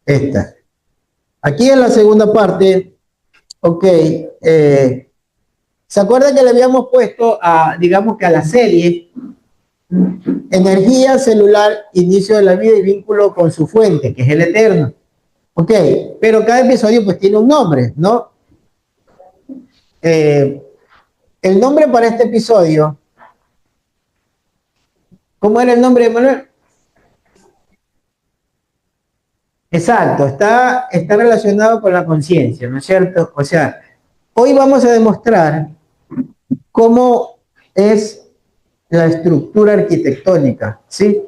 esta. Aquí en la segunda parte, ok, ¿se acuerda que le habíamos puesto a, digamos que a la serie, energía celular, inicio de la vida y vínculo con su fuente, que es el eterno? Ok, pero cada episodio pues tiene un nombre, ¿no? Eh, el nombre para este episodio, ¿cómo era el nombre, Manuel? Exacto, está relacionado con la conciencia, ¿no es cierto? O sea, hoy vamos a demostrar cómo es la estructura arquitectónica, ¿sí?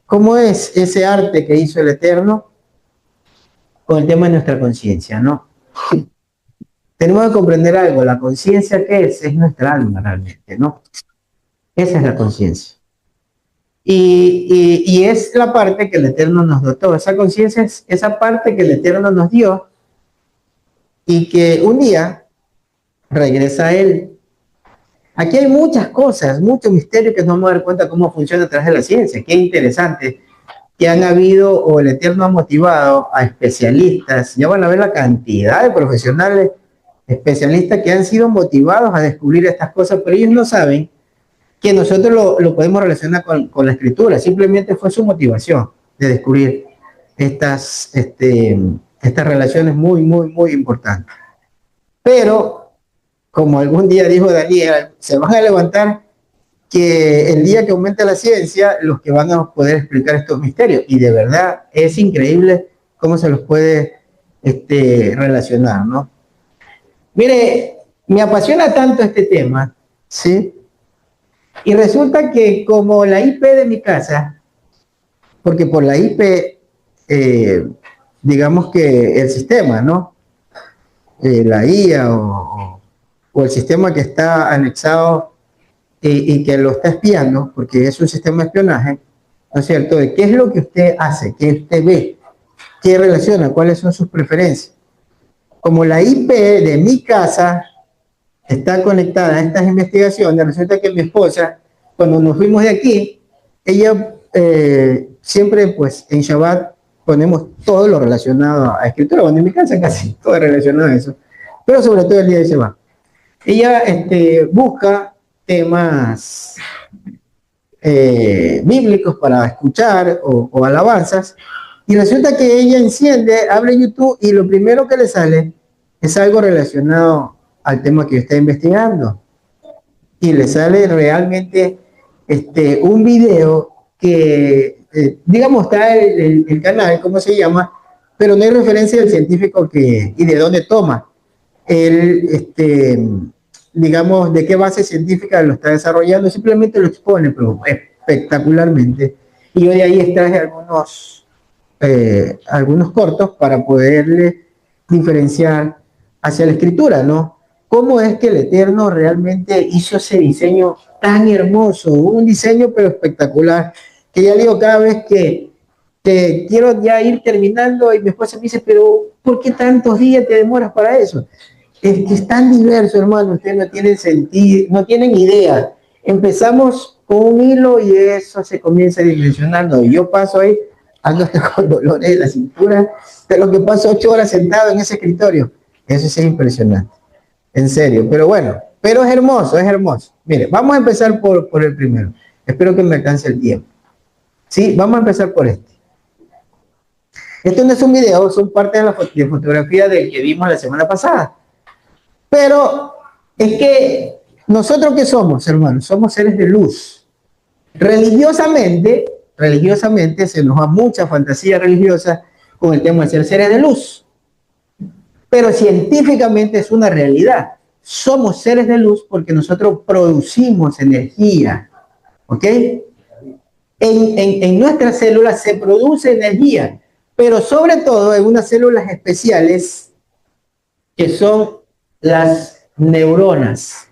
¿Cómo es ese arte que hizo el Eterno con el tema de nuestra conciencia, ¿no? Tenemos que comprender algo, la conciencia, ¿qué es? Es nuestra alma realmente, ¿no? Esa es la conciencia. Y es la parte que el Eterno nos dotó, esa conciencia es esa parte que el Eterno nos dio y que un día regresa a Él. Aquí hay muchas cosas, mucho misterio que nos vamos a dar cuenta cómo funciona a través de la ciencia. Qué interesante que han habido, o el Eterno ha motivado a especialistas, ya van a ver la cantidad de profesionales especialistas que han sido motivados a descubrir estas cosas, pero ellos no saben que nosotros lo podemos relacionar con la escritura, simplemente fue su motivación de descubrir estas relaciones muy, muy, muy importantes. Pero, como algún día dijo Daniel, se van a levantar que el día que aumente la ciencia, los que van a poder explicar estos misterios. Y de verdad es increíble cómo se los puede relacionar, ¿no? Mire, me apasiona tanto este tema, ¿sí? Y resulta que como la IP de mi casa, porque por la IP, digamos que el sistema, ¿no? La IA o el sistema que está anexado y que lo está espiando, porque es un sistema de espionaje, ¿no es cierto? De qué es lo que usted hace, qué usted ve, qué relaciona, cuáles son sus preferencias. Como la IP de mi casa está conectada a estas investigaciones, resulta que mi esposa, cuando nos fuimos de aquí, ella siempre, pues, en Shabbat ponemos todo lo relacionado a escritura. Bueno, en mi casa casi todo es relacionado a eso, pero sobre todo el día de Shabbat. Ella busca temas bíblicos para escuchar o alabanzas, y resulta que ella enciende, abre YouTube y lo primero que le sale es algo relacionado al tema que está investigando. Y le sale realmente un video que, digamos, está el canal, ¿cómo se llama? Pero no hay referencia del científico y de dónde toma. Él, digamos, de qué base científica lo está desarrollando, simplemente lo expone, pero espectacularmente. Y yo de ahí extraje algunos cortos para poderle diferenciar hacia la escritura, ¿no? ¿Cómo es que el Eterno realmente hizo ese diseño tan hermoso? Un diseño pero espectacular, que ya digo cada vez que quiero ya ir terminando y mi esposa me dice, pero ¿por qué tantos días te demoras para eso? Es que es tan diverso, hermano, ustedes no tienen sentido, no tienen idea. Empezamos con un hilo y eso se comienza dimensionando. Y yo paso ahí, ando hasta con dolores de la cintura, de lo que paso 8 horas sentado en ese escritorio. Eso es impresionante, en serio. Pero bueno, pero es hermoso, es hermoso. Mire, vamos a empezar por el primero. Espero que me alcance el tiempo. Sí, vamos a empezar por este. Esto no es un video, son parte de la fotografía del que vimos la semana pasada. Pero es que nosotros, ¿qué somos, hermanos? Somos seres de luz. Religiosamente se nos da mucha fantasía religiosa con el tema de ser seres de luz. Pero científicamente es una realidad. Somos seres de luz porque nosotros producimos energía. ¿Ok? En nuestras células se produce energía, pero sobre todo en unas células especiales que son las neuronas.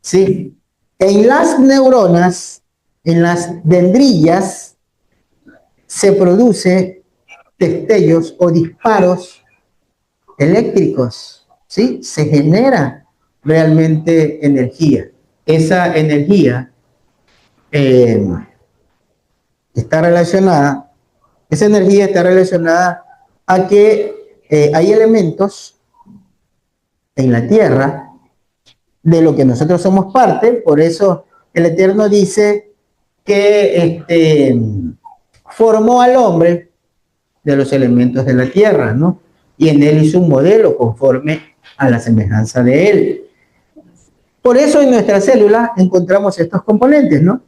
¿Sí? En las neuronas, en las dendrillas, se produce destellos o disparos eléctricos. ¿Sí? Se genera realmente energía. Esa energía está relacionada Esa energía está relacionada a que hay elementos en la tierra de lo que nosotros somos parte, por eso el Eterno dice que formó al hombre de los elementos de la tierra, ¿no? Y en él hizo un modelo conforme a la semejanza de él. Por eso en nuestras células encontramos estos componentes, ¿no?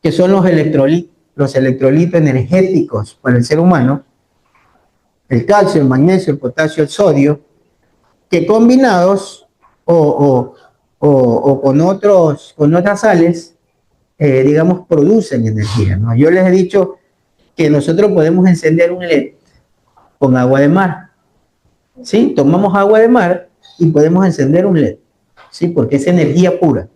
Que son los electrolitos energéticos para el ser humano, el calcio, el magnesio, el potasio, el sodio, que combinados o con otras sales, digamos, producen energía, ¿no? Yo les he dicho que nosotros podemos encender un LED con agua de mar, ¿sí? Tomamos agua de mar y podemos encender un LED, ¿sí? Porque es energía pura.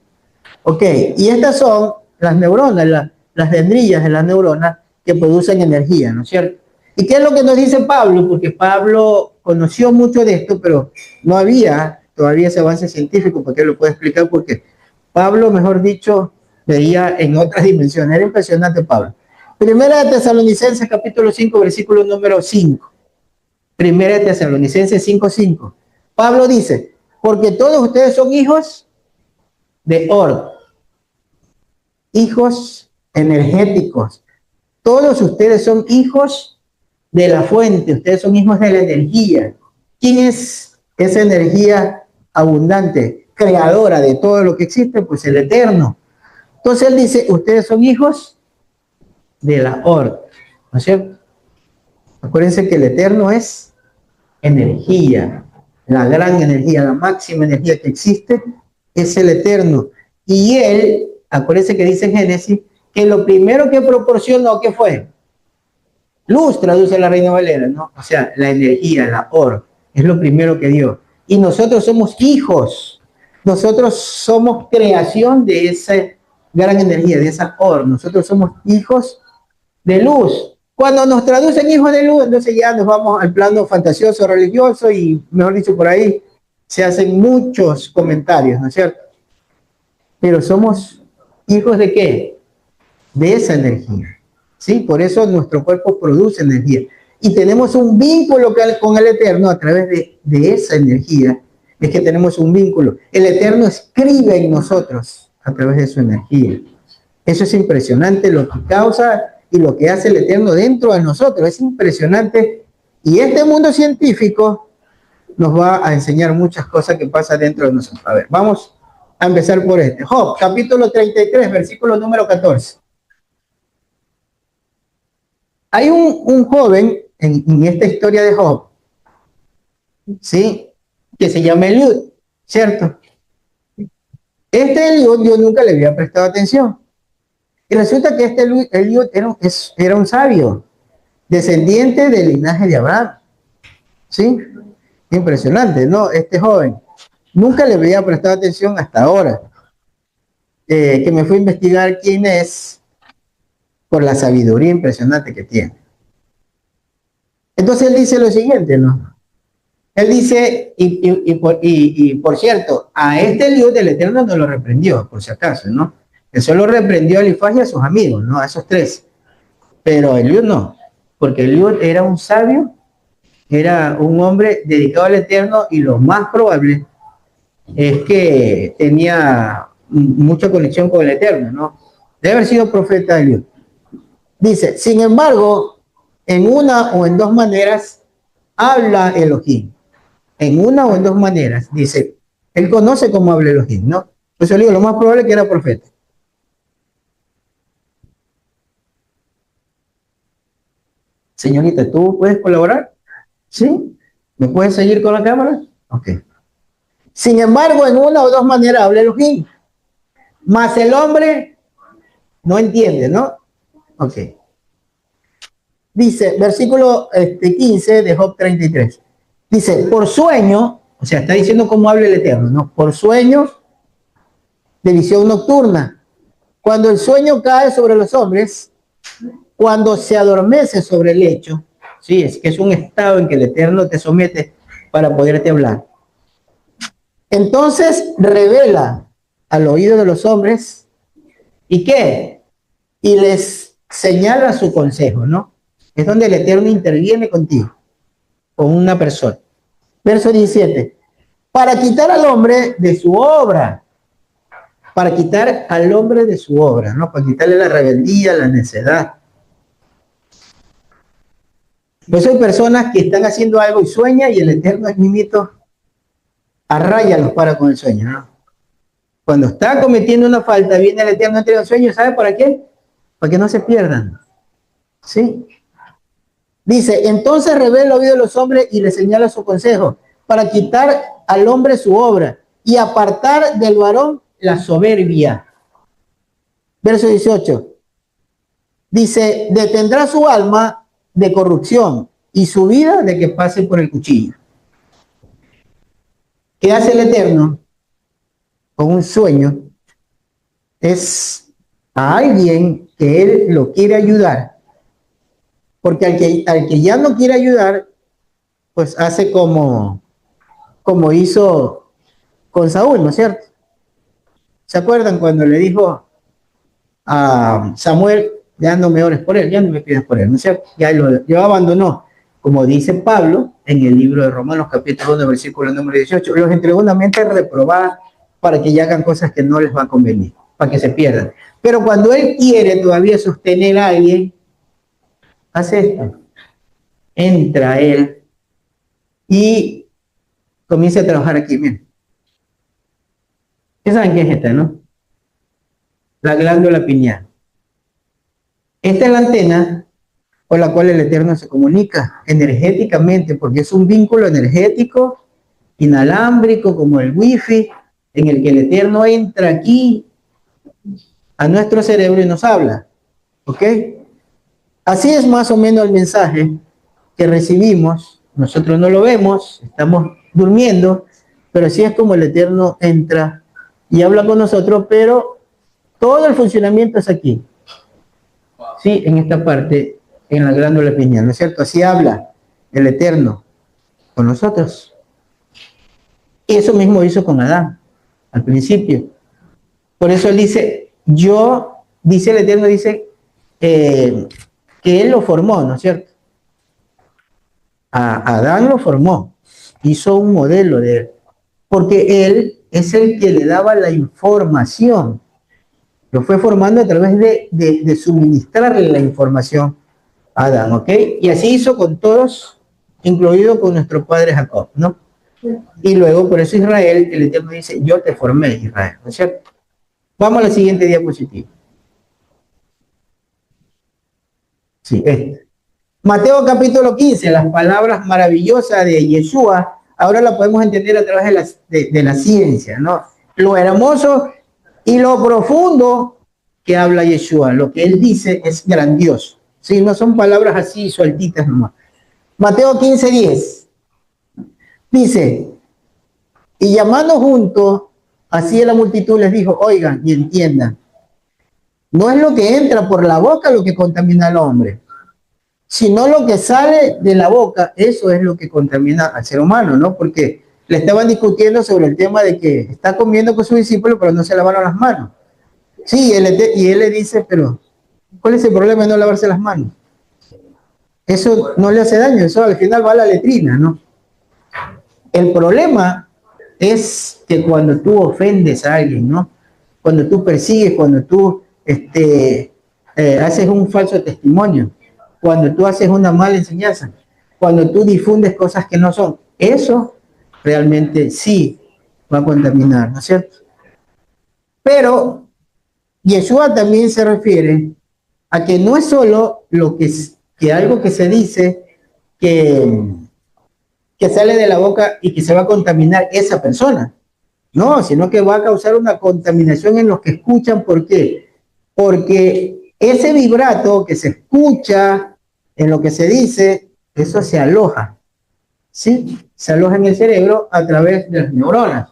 Ok, y estas son las neuronas, las dendrillas de las neuronas que producen energía, ¿no es cierto? ¿Y qué es lo que nos dice Pablo? Porque Pablo conoció mucho de esto, pero no había todavía ese avance científico, porque él lo puede explicar, porque Pablo, mejor dicho, veía en otras dimensiones. Era impresionante Pablo. Primera de Tesalonicenses, capítulo 5, versículo número 5. Primera de Tesalonicenses 5:5. Pablo dice, porque todos ustedes son hijos de Or, hijos energéticos. Todos ustedes son hijos de la fuente, ustedes son hijos de la energía. ¿Quién es esa energía abundante, creadora de todo lo que existe? Pues el Eterno. Entonces él dice, ustedes son hijos de la Or, ¿no es cierto? Acuérdense que el Eterno es energía, la gran energía, la máxima energía que existe es el Eterno. Y él, acuérdense que dice en Génesis, que lo primero que proporcionó, ¿qué fue? Luz, traduce la Reina Valera, ¿no? O sea, la energía, la Or, es lo primero que dio. Y nosotros somos hijos, nosotros somos creación de esa gran energía, de esa Or, nosotros somos hijos de luz. Cuando nos traducen hijos de luz, entonces ya nos vamos al plano fantasioso, religioso y, mejor dicho, por ahí se hacen muchos comentarios, ¿no es cierto? Pero somos hijos de ¿qué? De esa energía, ¿sí? Por eso nuestro cuerpo produce energía. Y tenemos un vínculo con el Eterno a través de esa energía. Es que tenemos un vínculo. El Eterno escribe en nosotros a través de su energía. Eso es impresionante lo que causa y lo que hace el Eterno dentro de nosotros. Es impresionante. Y este mundo científico nos va a enseñar muchas cosas que pasan dentro de nosotros. A ver, vamos a empezar por este. Job, capítulo 33, versículo número 14. Hay un joven en esta historia de Job, ¿sí? Que se llama Eliud, ¿cierto? Este Eliud yo nunca le había prestado atención. Y resulta que este Eliud era un sabio, descendiente del linaje de Abraham, ¿sí? Impresionante, ¿no? Este joven. Nunca le había prestado atención hasta ahora, que me fui a investigar quién es por la sabiduría impresionante que tiene. Entonces él dice lo siguiente, ¿no? Él dice, y por cierto, a este Eliud del Eterno no lo reprendió, por si acaso, ¿no? Él solo reprendió a Elifaz y a sus amigos, ¿no? A esos tres. Pero Eliud no, porque Eliud era un sabio, era un hombre dedicado al Eterno y lo más probable es que tenía mucha conexión con el Eterno, ¿no? Debe haber sido profeta Eliud. Dice, sin embargo, en una o en dos maneras habla Elohim. En una o en dos maneras, dice, él conoce cómo habla Elohim, ¿no? Pues yo le digo, lo más probable es que era profeta. Señorita, ¿tú puedes colaborar? ¿Sí? ¿Me puedes seguir con la cámara? Ok. Sin embargo, en una o dos maneras habla Elohim. Más el hombre no entiende, ¿no? Ok. Dice, versículo 15 de Job 33. Dice, por sueño, o sea, está diciendo cómo habla el Eterno, ¿no? Por sueño de visión nocturna. Cuando el sueño cae sobre los hombres, cuando se adormece sobre el lecho, sí, es que es un estado en que el Eterno te somete para poderte hablar. Entonces revela al oído de los hombres, ¿y qué? Y les señala su consejo, ¿no? Es donde el Eterno interviene contigo, con una persona. Verso 17. Para quitar al hombre de su obra. Para quitar al hombre de su obra, ¿no? Para quitarle la rebeldía, la necedad. Pues hay personas que están haciendo algo y sueñan y el Eterno es mimito a raya los para con el sueño, ¿no? Cuando está cometiendo una falta, viene el Eterno entre los sueños, ¿sabe para qué? Para que no se pierdan, ¿sí? Dice, entonces revela el oído de los hombres y le señala su consejo, para quitar al hombre su obra y apartar del varón la soberbia. Verso 18. Dice, detendrá su alma de corrupción y su vida de que pase por el cuchillo. ¿Qué hace el Eterno con un sueño? Es a alguien que él lo quiere ayudar, porque al que ya no quiere ayudar, pues hace como hizo con Saúl, ¿no es cierto? ¿Se acuerdan cuando le dijo a Samuel, ya no me ores por él, ya no me pidas por él, ¿no es cierto? Ya abandonó, como dice Pablo en el libro de Romanos capítulo 1, versículo número 18, los entregó una mente reprobada para que ya hagan cosas que no les va a convenir, para que se pierdan. Pero cuando él quiere todavía sostener a alguien, hace esto, entra él y comienza a trabajar aquí, miren. ¿Qué saben qué es esta, no? La glándula pineal. Esta es la antena con la cual el Eterno se comunica energéticamente, porque es un vínculo energético, inalámbrico, como el wifi, en el que el Eterno entra aquí a nuestro cerebro y nos habla. ¿Ok? Así es más o menos el mensaje que recibimos. Nosotros no lo vemos, estamos durmiendo, pero así es como el Eterno entra y habla con nosotros, pero todo el funcionamiento es aquí. Sí, en esta parte, en la glándula pineal, ¿no es cierto? Así habla el Eterno con nosotros. Y eso mismo hizo con Adán al principio. Por eso él dice, dice el Eterno, dice que él lo formó, ¿no es cierto? A Adán lo formó, hizo un modelo de él, porque él es el que le daba la información. Lo fue formando a través de suministrarle la información a Adán, ¿ok? Y así hizo con todos, incluido con nuestro padre Jacob, ¿no? Y luego, por eso Israel, el Eterno dice, yo te formé, Israel, ¿no es cierto? Vamos a la siguiente diapositiva. Sí, Mateo capítulo 15, las palabras maravillosas de Yeshua, ahora la podemos entender a través de la ciencia, ¿no? Lo hermoso y lo profundo que habla Yeshua, lo que él dice es grandioso, ¿sí? No son palabras así sueltitas nomás. Mateo 15, 10, dice, y llamando juntos, así a la multitud les dijo, oigan y entiendan, no es lo que entra por la boca lo que contamina al hombre, sino lo que sale de la boca, eso es lo que contamina al ser humano, ¿no? Porque le estaban discutiendo sobre el tema de que está comiendo con sus discípulos, pero no se lavaron las manos. Sí, y él le dice, pero ¿cuál es el problema de no lavarse las manos? Eso no le hace daño, eso al final va a la letrina, ¿no? El problema es que cuando tú ofendes a alguien, ¿no? Cuando tú persigues, cuando tú haces un falso testimonio, cuando tú haces una mala enseñanza, cuando tú difundes cosas que no son, eso realmente sí va a contaminar, ¿no es cierto? Pero Yeshua también se refiere a que no es solo que algo que se dice que sale de la boca y que se va a contaminar esa persona. No, sino que va a causar una contaminación en los que escuchan. ¿Por qué? Porque ese vibrato que se escucha en lo que se dice, eso se aloja, ¿sí? Se aloja en el cerebro a través de las neuronas.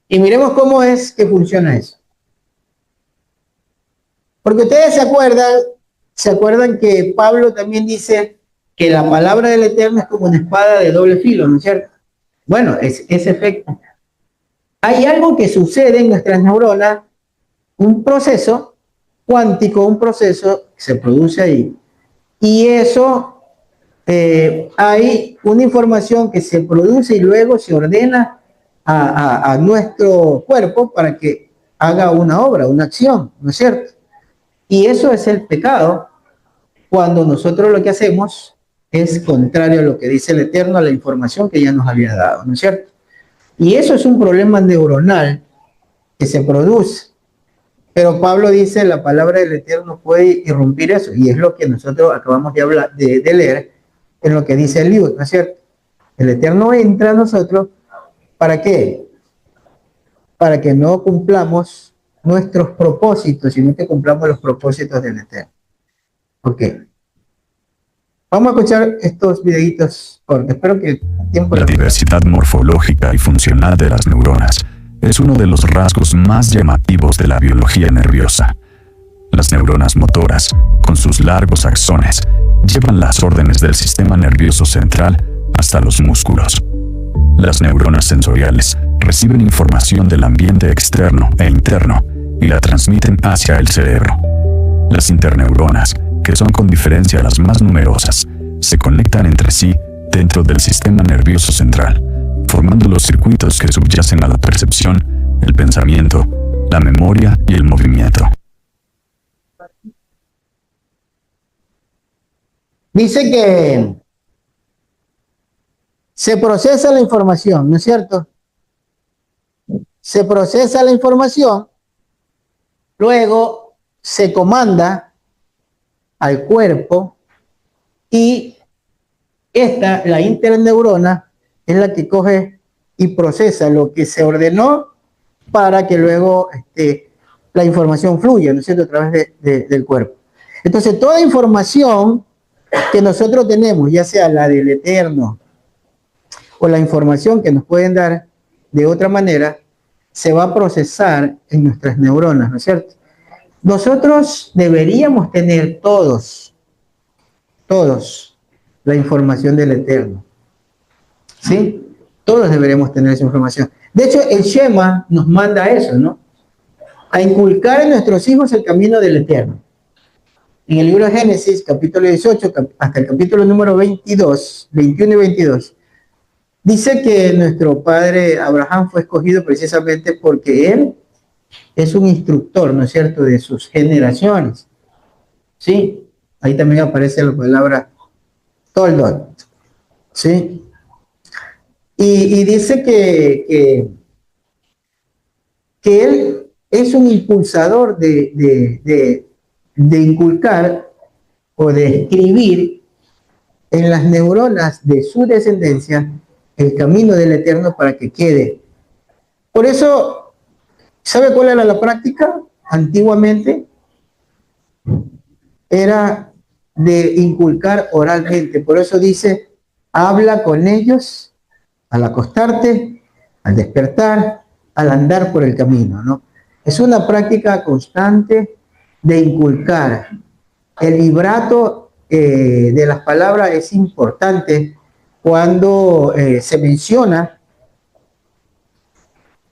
Y miremos cómo es que funciona eso. Porque ustedes se acuerdan que Pablo también dice que la palabra del Eterno es como una espada de doble filo, ¿no es cierto? Bueno, es ese efecto. Hay algo que sucede en nuestras neuronas, un proceso, cuántico, un proceso que se produce ahí. Y eso, hay una información que se produce y luego se ordena a nuestro cuerpo para que haga una obra, una acción, ¿no es cierto? Y eso es el pecado, cuando nosotros lo que hacemos es contrario a lo que dice el Eterno, a la información que ya nos había dado, ¿no es cierto? Y eso es un problema neuronal que se produce. Pero Pablo dice, la palabra del Eterno puede irrumpir eso, y es lo que nosotros acabamos de hablar, de leer en lo que dice el libro, ¿no es cierto? El Eterno entra a nosotros, ¿para qué? Para que no cumplamos nuestros propósitos, sino que cumplamos los propósitos del Eterno. ¿Por qué? Vamos a escuchar estos videitos cortos. Espero que el tiempo... La diversidad morfológica y funcional de las neuronas es uno de los rasgos más llamativos de la biología nerviosa. Las neuronas motoras, con sus largos axones, llevan las órdenes del sistema nervioso central hasta los músculos. Las neuronas sensoriales reciben información del ambiente externo e interno y la transmiten hacia el cerebro. Las interneuronas, que son con diferencia las más numerosas, se conectan entre sí dentro del sistema nervioso central, formando los circuitos que subyacen a la percepción, el pensamiento, la memoria y el movimiento. Dice que se procesa la información, ¿no es cierto? Se procesa la información, luego se comanda al cuerpo y la interneurona, es la que coge y procesa lo que se ordenó para que luego la información fluya, ¿no es cierto?, a través del cuerpo. Entonces, toda información que nosotros tenemos, ya sea la del Eterno o la información que nos pueden dar de otra manera, se va a procesar en nuestras neuronas, ¿no es cierto? Nosotros deberíamos tener todos, la información del Eterno. ¿Sí? Todos deberíamos tener esa información. De hecho, el Shema nos manda eso, ¿no? A inculcar en nuestros hijos el camino del Eterno. En el libro de Génesis, capítulo 18, hasta el capítulo número 22, 21 y 22, dice que nuestro padre Abraham fue escogido precisamente porque él es un instructor, ¿no es cierto?, de sus generaciones. ¿Sí? Ahí también aparece la palabra Toldot. ¿Sí? Y dice que él es un impulsador de inculcar o de escribir en las neuronas de su descendencia el camino del Eterno para que quede. Por eso, ¿sabe cuál era la práctica? Antiguamente era de inculcar oralmente. Por eso dice, habla con ellos al acostarte, al despertar, al andar por el camino, ¿no? Es una práctica constante de inculcar. El vibrato de las palabras es importante cuando se menciona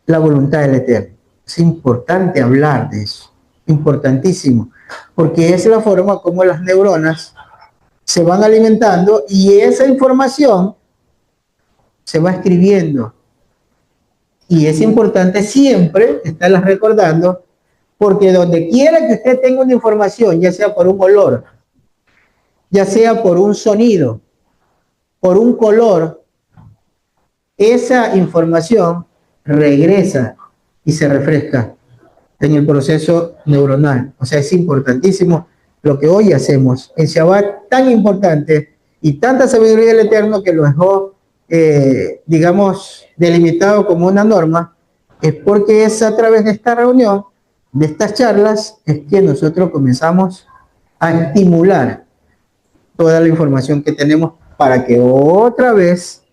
la voluntad del Eterno. Es importante hablar de eso, importantísimo, porque es la forma como las neuronas se van alimentando y esa información se va escribiendo. Y es importante siempre estarla recordando, porque donde quiera que usted tenga una información, ya sea por un olor, ya sea por un sonido, por un color, esa información regresa y se refresca en el proceso neuronal. O sea, es importantísimo lo que hoy hacemos en Shabbat, tan importante y tanta sabiduría del Eterno que lo dejó, digamos, delimitado como una norma, es porque es a través de esta reunión, de estas charlas, es que nosotros comenzamos a estimular toda la información que tenemos para que otra vez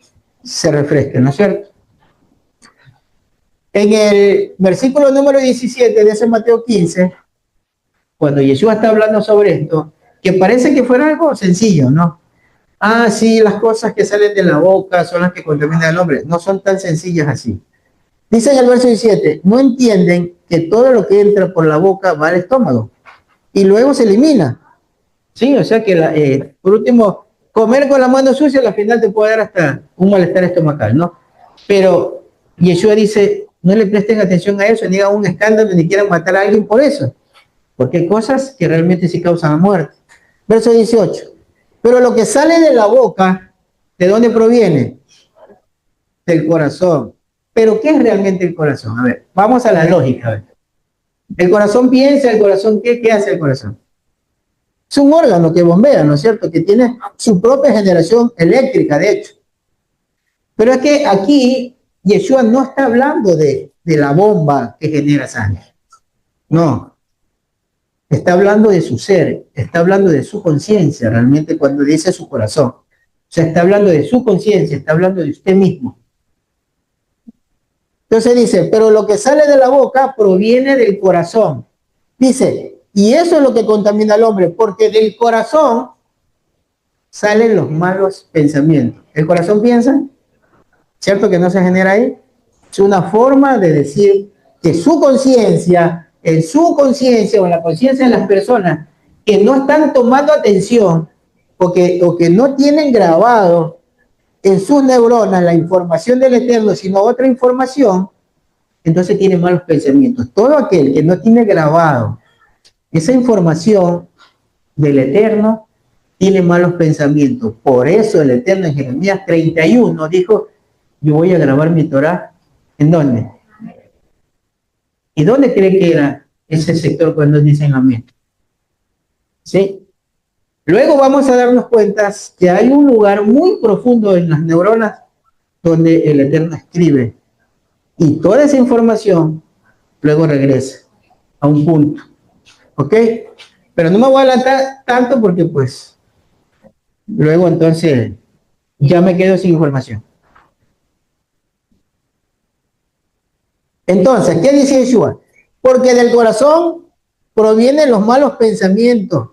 se refresque, ¿no es cierto? En el versículo número 17 de ese Mateo 15, cuando Yeshua está hablando sobre esto, que parece que fuera algo sencillo, ¿no? Ah, sí, las cosas que salen de la boca son las que contaminan al hombre. No son tan sencillas así. Dice en el verso 17, no entienden que todo lo que entra por la boca va al estómago y luego se elimina. Sí, o sea que por último, comer con la mano sucia al final te puede dar hasta un malestar estomacal, ¿no? Pero Yeshua dice, no le presten atención a eso, ni hagan un escándalo, ni quieran matar a alguien por eso, porque hay cosas que realmente sí causan la muerte. Verso 18. Pero lo que sale de la boca, ¿de dónde proviene? Del corazón. ¿Pero qué es realmente el corazón? A ver, vamos a la lógica. A ver. El corazón piensa, el corazón, ¿qué hace el corazón? Es un órgano que bombea, ¿no es cierto? Que tiene su propia generación eléctrica, de hecho. Pero es que aquí Yeshua no está hablando de la bomba que genera sangre. No. Está hablando de su ser, está hablando de su conciencia, realmente cuando dice su corazón. O sea, está hablando de su conciencia, está hablando de usted mismo. Entonces dice, pero lo que sale de la boca proviene del corazón. Dice, y eso es lo que contamina al hombre, porque del corazón salen los malos pensamientos. ¿El corazón piensa? ¿Cierto que no se genera ahí? Es una forma de decir que su conciencia, en su conciencia o en la conciencia de las personas que no están tomando atención o que no tienen grabado en sus neuronas la información del Eterno, sino otra información, entonces tiene malos pensamientos. Todo aquel que no tiene grabado esa información del Eterno tiene malos pensamientos. Por eso el Eterno en Jeremías 31 dijo, yo voy a grabar mi Torah, ¿en dónde? ¿Y dónde cree que era ese sector cuando dicen amén? ¿Sí? Luego vamos a darnos cuenta que hay un lugar muy profundo en las neuronas donde el Eterno escribe. Y toda esa información luego regresa a un punto. ¿Ok? Pero no me voy a adelantar tanto porque pues luego entonces ya me quedo sin información. Entonces, ¿qué dice Yeshua? Porque del corazón provienen los malos pensamientos,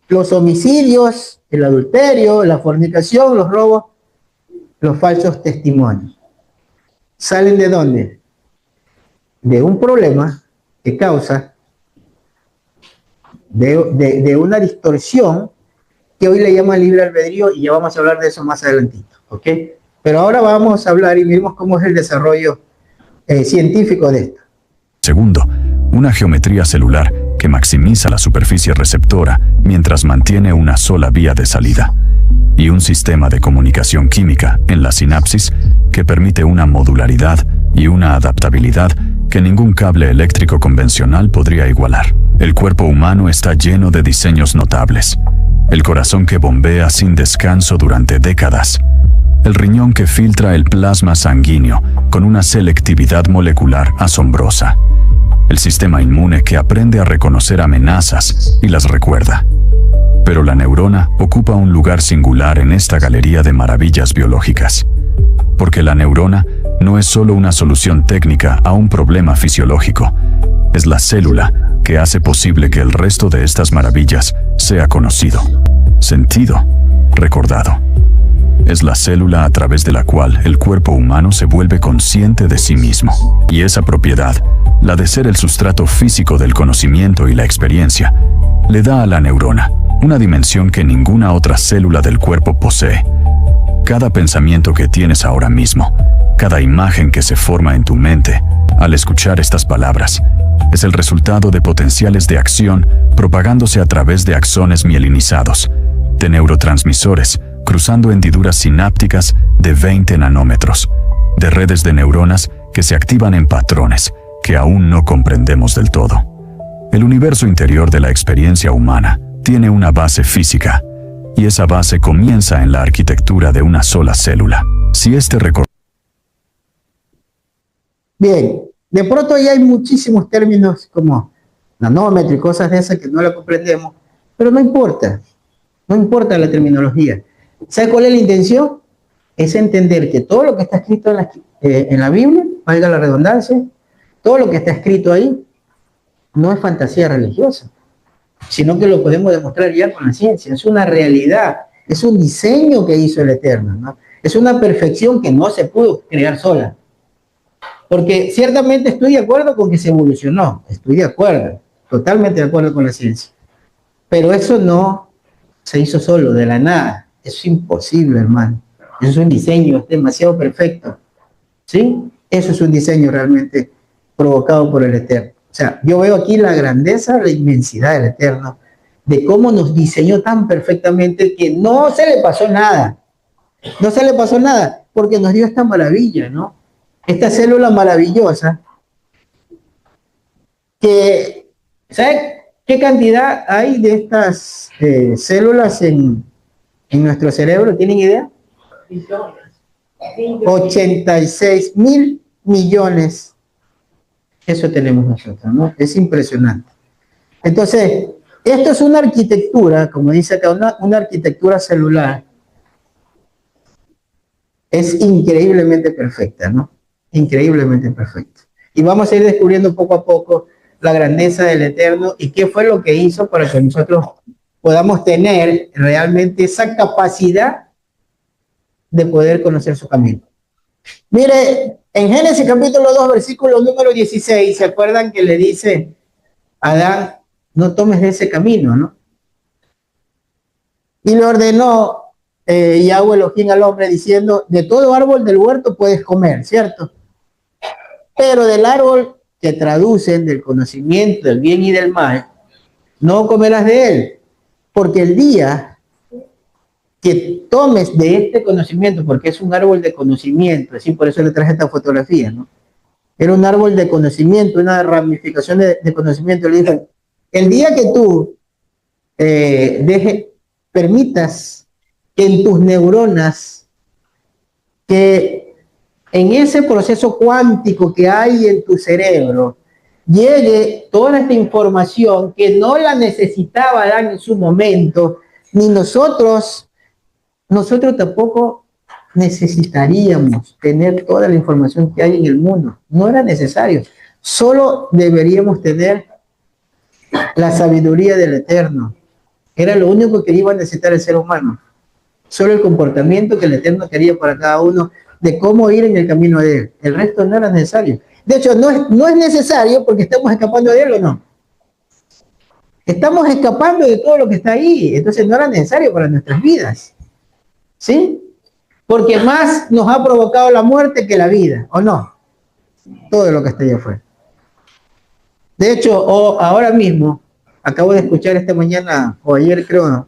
los homicidios, el adulterio, la fornicación, los robos, los falsos testimonios. ¿Salen de dónde? De un problema que causa de una distorsión que hoy le llaman libre albedrío y ya vamos a hablar de eso más adelantito, ¿ok? Pero ahora vamos a hablar y miremos cómo es el desarrollo científico de esto. Segundo, una geometría celular que maximiza la superficie receptora mientras mantiene una sola vía de salida, y un sistema de comunicación química en la sinapsis que permite una modularidad y una adaptabilidad que ningún cable eléctrico convencional podría igualar. El cuerpo humano está lleno de diseños notables. El corazón que bombea sin descanso durante décadas. El riñón que filtra el plasma sanguíneo con una selectividad molecular asombrosa. El sistema inmune que aprende a reconocer amenazas y las recuerda. Pero la neurona ocupa un lugar singular en esta galería de maravillas biológicas. Porque la neurona no es solo una solución técnica a un problema fisiológico. Es la célula que hace posible que el resto de estas maravillas sea conocido, sentido, recordado. Es la célula a través de la cual el cuerpo humano se vuelve consciente de sí mismo. Y esa propiedad, la de ser el sustrato físico del conocimiento y la experiencia, le da a la neurona una dimensión que ninguna otra célula del cuerpo posee. Cada pensamiento que tienes ahora mismo, cada imagen que se forma en tu mente al escuchar estas palabras, es el resultado de potenciales de acción propagándose a través de axones mielinizados, de neurotransmisores, cruzando hendiduras sinápticas de 20 nanómetros, de redes de neuronas que se activan en patrones que aún no comprendemos del todo. El universo interior de la experiencia humana tiene una base física, y esa base comienza en la arquitectura de una sola célula. Si este Bien, de pronto ya hay muchísimos términos como nanómetro y cosas de esas que no la comprendemos, pero no importa la terminología. ¿Sabe cuál es la intención? Es entender que todo lo que está escrito en la Biblia, valga la redundancia, todo lo que está escrito ahí no es fantasía religiosa, sino que lo podemos demostrar ya con la ciencia. Es una realidad, es un diseño que hizo el Eterno, ¿no? Es una perfección que no se pudo crear sola. Porque ciertamente estoy de acuerdo con que se evolucionó, estoy de acuerdo. totalmente de acuerdo con la ciencia. Pero eso no se hizo solo, de la nada. Eso es imposible, hermano. Eso es un diseño, es demasiado perfecto. ¿Sí? Eso es un diseño realmente provocado por el Eterno. O sea, yo veo aquí la grandeza, la inmensidad del Eterno, de cómo nos diseñó tan perfectamente que no se le pasó nada. No se le pasó nada, porque nos dio esta maravilla, ¿no? Esta célula maravillosa que, ¿sabes qué cantidad hay de estas células en nuestro cerebro? ¿Tienen idea? 86.000 millones. Eso tenemos nosotros, ¿no? Es impresionante. Entonces, esto es una arquitectura, como dice acá, una arquitectura celular. Es increíblemente perfecta, ¿no? Increíblemente perfecta. Y vamos a ir descubriendo poco a poco la grandeza del Eterno y qué fue lo que hizo para que nosotros podamos tener realmente esa capacidad de poder conocer su camino. Mire, en Génesis capítulo 2, versículo número 16, ¿se acuerdan que le dice a Adán, no tomes ese camino, ¿no? Y le ordenó Yahweh Elohim al hombre diciendo, de todo árbol del huerto puedes comer, ¿cierto? Pero del árbol que traducen del conocimiento del bien y del mal, no comerás de él, porque el día que tomes de este conocimiento, porque es un árbol de conocimiento, así por eso le traje esta fotografía, ¿no? Era un árbol de conocimiento, una ramificación de conocimiento. Le dije, el día que tú permitas que en tus neuronas, que en ese proceso cuántico que hay en tu cerebro, llegue toda esta información que no la necesitaba Adán en su momento, ni nosotros tampoco necesitaríamos tener toda la información que hay en el mundo. No era necesario. Solo deberíamos tener la sabiduría del Eterno. Era lo único que iba a necesitar el ser humano. Solo el comportamiento que el Eterno quería para cada uno, de cómo ir en el camino de él. El resto no era necesario. De hecho, no es necesario porque estamos escapando de él, ¿o no? Estamos escapando de todo lo que está ahí. Entonces no era necesario para nuestras vidas. ¿Sí? Porque más nos ha provocado la muerte que la vida, ¿o no? Todo lo que está allá afuera. De hecho, ahora mismo, acabo de escuchar esta mañana, o ayer creo, a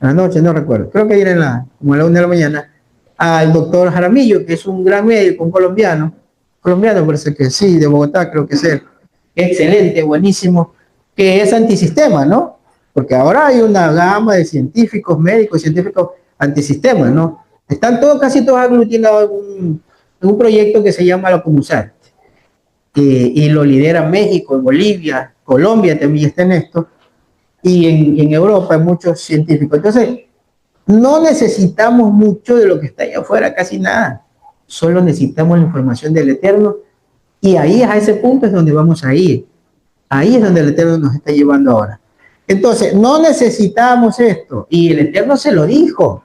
la noche, no recuerdo, creo que ayer como a la 1 de la mañana, al doctor Jaramillo, que es un gran médico, un colombiano parece que sí, de Bogotá creo que es él, excelente, buenísimo, que es antisistema, ¿no? Porque ahora hay una gama de científicos, médicos, científicos antisistemas, ¿no? Están casi todos aglutinados en un proyecto que se llama la Comusat. Y lo lidera México, Bolivia, Colombia también está en esto, y en Europa hay muchos científicos. Entonces, no necesitamos mucho de lo que está allá afuera, casi nada. Solo necesitamos la información del Eterno, y ahí a ese punto es donde vamos a ir. Ahí es donde el Eterno nos está llevando ahora. Entonces, no necesitamos esto, y el Eterno se lo dijo.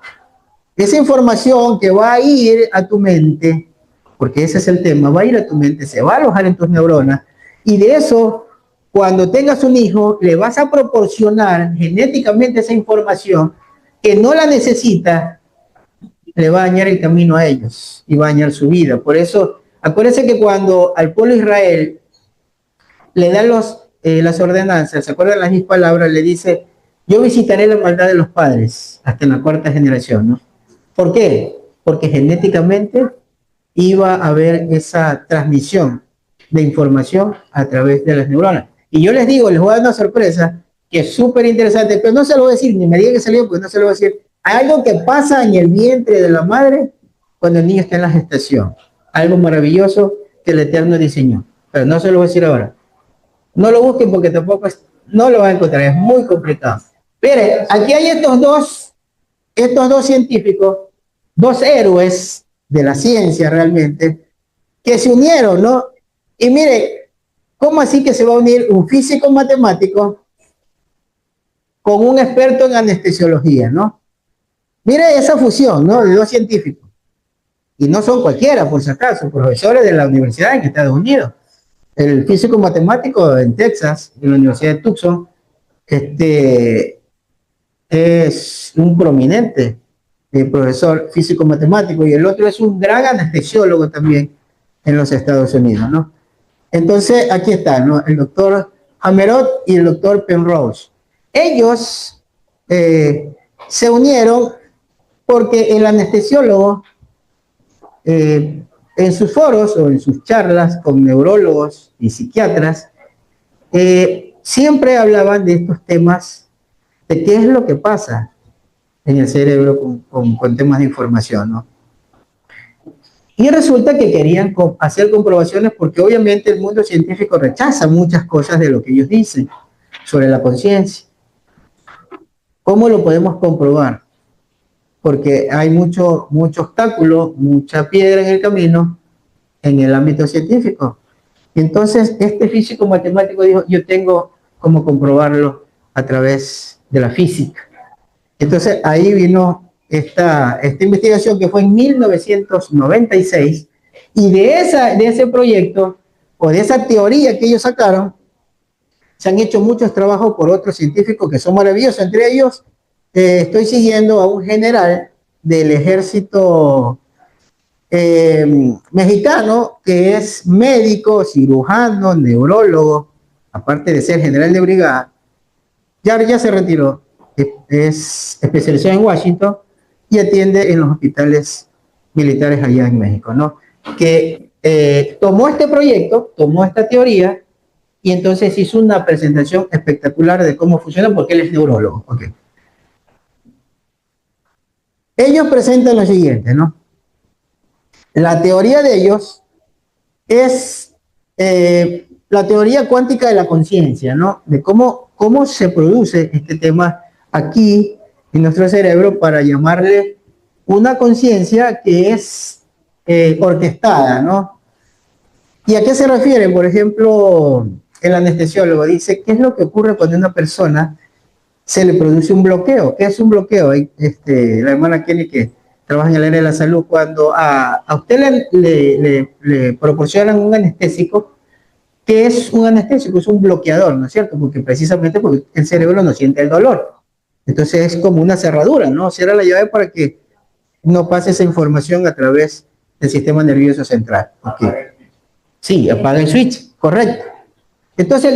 Esa información que va a ir a tu mente, porque ese es el tema, va a ir a tu mente, se va a alojar en tus neuronas, y de eso, cuando tengas un hijo, le vas a proporcionar genéticamente esa información que no la necesita, le va a dañar el camino a ellos y va a dañar su vida. Por eso, acuérdense que cuando al pueblo de Israel le dan las ordenanzas, ¿se acuerdan las 10 palabras? Le dice, yo visitaré la maldad de los padres hasta en la 4ª generación, ¿no? ¿Por qué? Porque genéticamente iba a haber esa transmisión de información a través de las neuronas. Y yo les digo, les voy a dar una sorpresa que es súper interesante, pero no se lo voy a decir, ni me diga que salió, porque no se lo voy a decir. Hay algo que pasa en el vientre de la madre cuando el niño está en la gestación. Algo maravilloso que el Eterno diseñó. Pero no se lo voy a decir ahora. No lo busquen porque tampoco no lo van a encontrar, es muy complicado. Mire, aquí hay estos dos científicos, dos héroes de la ciencia realmente, que se unieron, ¿no? Y mire, ¿cómo así que se va a unir un físico matemático con un experto en anestesiología, ¿no? Mire esa fusión, ¿no? De dos científicos. Y no son cualquiera, por si acaso, profesores de la universidad en Estados Unidos. el físico matemático en Texas, en la Universidad de Tucson, es un prominente profesor físico matemático, y el otro es un gran anestesiólogo también en los Estados Unidos, ¿no? Entonces, aquí está, ¿no? El doctor Hamerot y el doctor Penrose. Ellos se unieron porque el anestesiólogo, en sus foros o en sus charlas con neurólogos y psiquiatras, siempre hablaban de estos temas, de qué es lo que pasa en el cerebro con temas de información, ¿no? Y resulta que querían hacer comprobaciones porque obviamente el mundo científico rechaza muchas cosas de lo que ellos dicen sobre la conciencia. ¿Cómo lo podemos comprobar? Porque hay mucho obstáculo, mucha piedra en el camino en el ámbito científico. Y entonces este físico matemático dijo, yo tengo cómo comprobarlo a través de la física. Entonces ahí vino esta investigación que fue en 1996, y de ese proyecto o de esa teoría que ellos sacaron, se han hecho muchos trabajos por otros científicos que son maravillosos. Entre ellos, estoy siguiendo a un general del ejército mexicano que es médico, cirujano, neurólogo, aparte de ser general de brigada. Ya se retiró, es especializado en Washington y atiende en los hospitales militares allá en México, ¿no? Que tomó este proyecto, tomó esta teoría, y entonces hizo una presentación espectacular de cómo funciona, porque él es neurólogo. Okay. Ellos presentan lo siguiente, ¿no? La teoría de ellos es la teoría cuántica de la conciencia, ¿no? De cómo se produce este tema aquí en nuestro cerebro, para llamarle una conciencia que es orquestada, ¿no? ¿Y a qué se refiere? Por ejemplo, el anestesiólogo dice, ¿qué es lo que ocurre cuando a una persona se le produce un bloqueo? ¿Qué es un bloqueo? La hermana Kenny, que trabaja en el área de la salud, cuando a usted le proporcionan un anestésico, ¿qué es un anestésico? Es un bloqueador, ¿no es cierto? Porque precisamente porque el cerebro no siente el dolor. Entonces es como una cerradura, ¿no? Cierra la llave para que no pase esa información a través del sistema nervioso central. Okay. Sí, apaga el switch, correcto. Entonces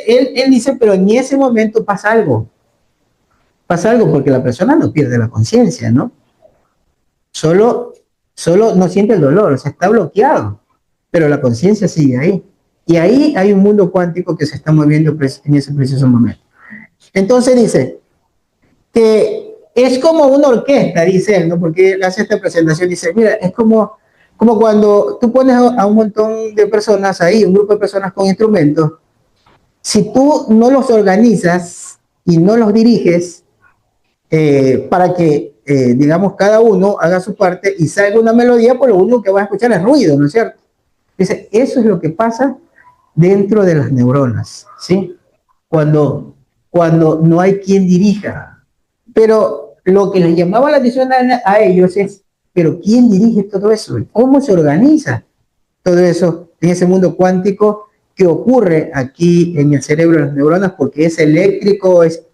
él dice, pero en ese momento pasa algo. Pasa algo porque la persona no pierde la conciencia, ¿no? Solo no siente el dolor, o sea, está bloqueado, pero la conciencia sigue ahí. Y ahí hay un mundo cuántico que se está moviendo en ese preciso momento. Entonces dice que es como una orquesta, dice él, ¿no? Porque él hace esta presentación, dice, mira, es como cuando tú pones a un montón de personas ahí, un grupo de personas con instrumentos, si tú no los organizas y no los diriges, para que, digamos, cada uno haga su parte y salga una melodía, pues lo único que vas a escuchar es ruido, ¿no es cierto? Dice, eso es lo que pasa dentro de las neuronas, ¿sí? Cuando no hay quien dirija. Pero lo que les llamaba la atención a ellos es, pero ¿quién dirige todo eso? ¿Cómo se organiza todo eso en ese mundo cuántico que ocurre aquí en el cerebro de las neuronas? Porque es eléctrico, es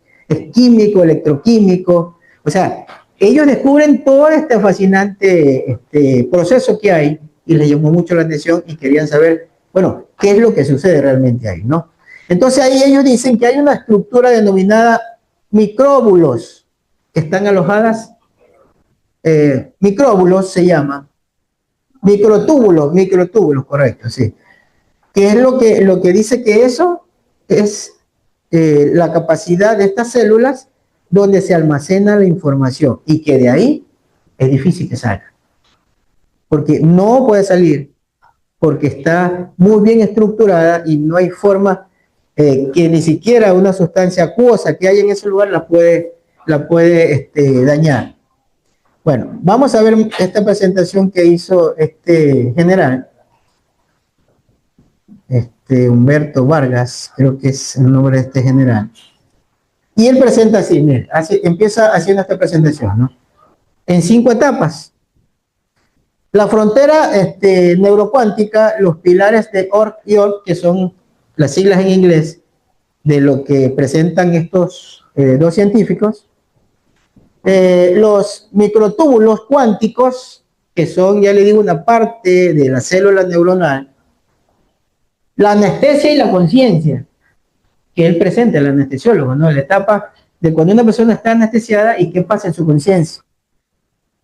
químico, electroquímico. O sea, ellos descubren todo este fascinante proceso que hay, y les llamó mucho la atención y querían saber, bueno, qué es lo que sucede realmente ahí, ¿no? Entonces ahí ellos dicen que hay una estructura denominada micróbulos que están alojadas, micróbulos se llama, microtúbulos, correcto, sí. Que es lo que dice que eso es la capacidad de estas células donde se almacena la información, y que de ahí es difícil que salga. Porque no puede salir, porque está muy bien estructurada y no hay forma que ni siquiera una sustancia acuosa que hay en ese lugar la puede dañar. Bueno, vamos a ver esta presentación que hizo este general, Humberto Vargas, creo que es el nombre de este general. Y él presenta así, mire, empieza haciendo esta presentación, ¿no? En 5 etapas. La frontera neurocuántica, los pilares de Orr y Orr, que son las siglas en inglés de lo que presentan estos dos científicos, los microtúbulos cuánticos, que son, ya le digo, una parte de la célula neuronal, la anestesia y la conciencia, que él presenta, el anestesiólogo, ¿no? La etapa de cuando una persona está anestesiada y qué pasa en su conciencia.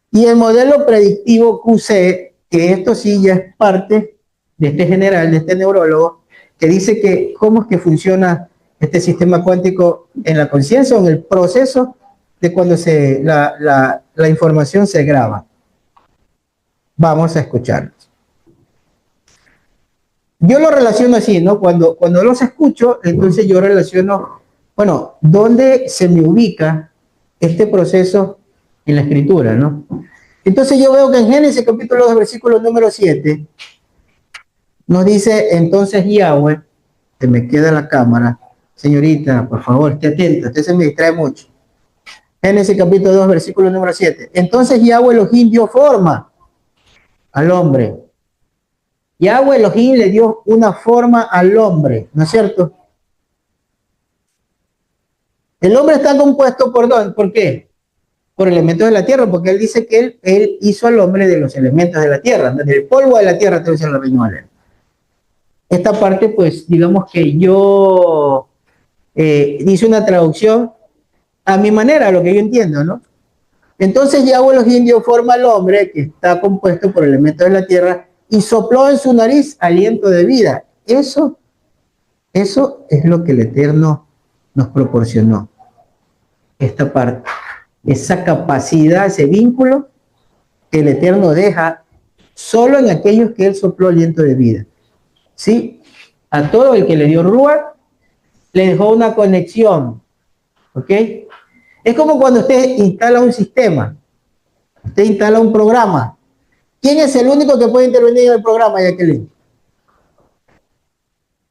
Y el modelo predictivo QC, que esto sí ya es parte de este general, de este neurólogo, que dice que cómo es que funciona este sistema cuántico en la conciencia o en el proceso de cuando la información se graba. Vamos a escucharlos. Yo lo relaciono así, ¿no? Cuando los escucho, entonces yo relaciono, bueno, ¿dónde se me ubica este proceso en la escritura, ¿no? Entonces yo veo que en Génesis capítulo 2, versículo número 7, nos dice, entonces Yahweh, se me queda la cámara, señorita, por favor, esté atenta, usted se me distrae mucho. Génesis capítulo 2, versículo número 7. Entonces Yahweh Elohim dio forma al hombre. Yahweh Elohim le dio una forma al hombre, ¿no es cierto? El hombre está compuesto por ¿dónde? ¿Por qué? Por elementos de la tierra, porque él dice que él hizo al hombre de los elementos de la tierra, del polvo de la tierra, te dice la Reina Valera. Esta parte, pues, digamos que yo hice una traducción a mi manera, a lo que yo entiendo, ¿no? Entonces Yahweh Elohim dio forma al hombre, que está compuesto por elementos de la tierra, y sopló en su nariz aliento de vida. Eso es lo que el Eterno nos proporcionó. Esta parte, esa capacidad, ese vínculo que el Eterno deja solo en aquellos que Él sopló aliento de vida. ¿Sí? A todo el que le dio Ruach, le dejó una conexión. ¿Ok? Es como cuando usted instala un sistema, usted instala un programa. ¿Quién es el único que puede intervenir en el programa, Jacqueline?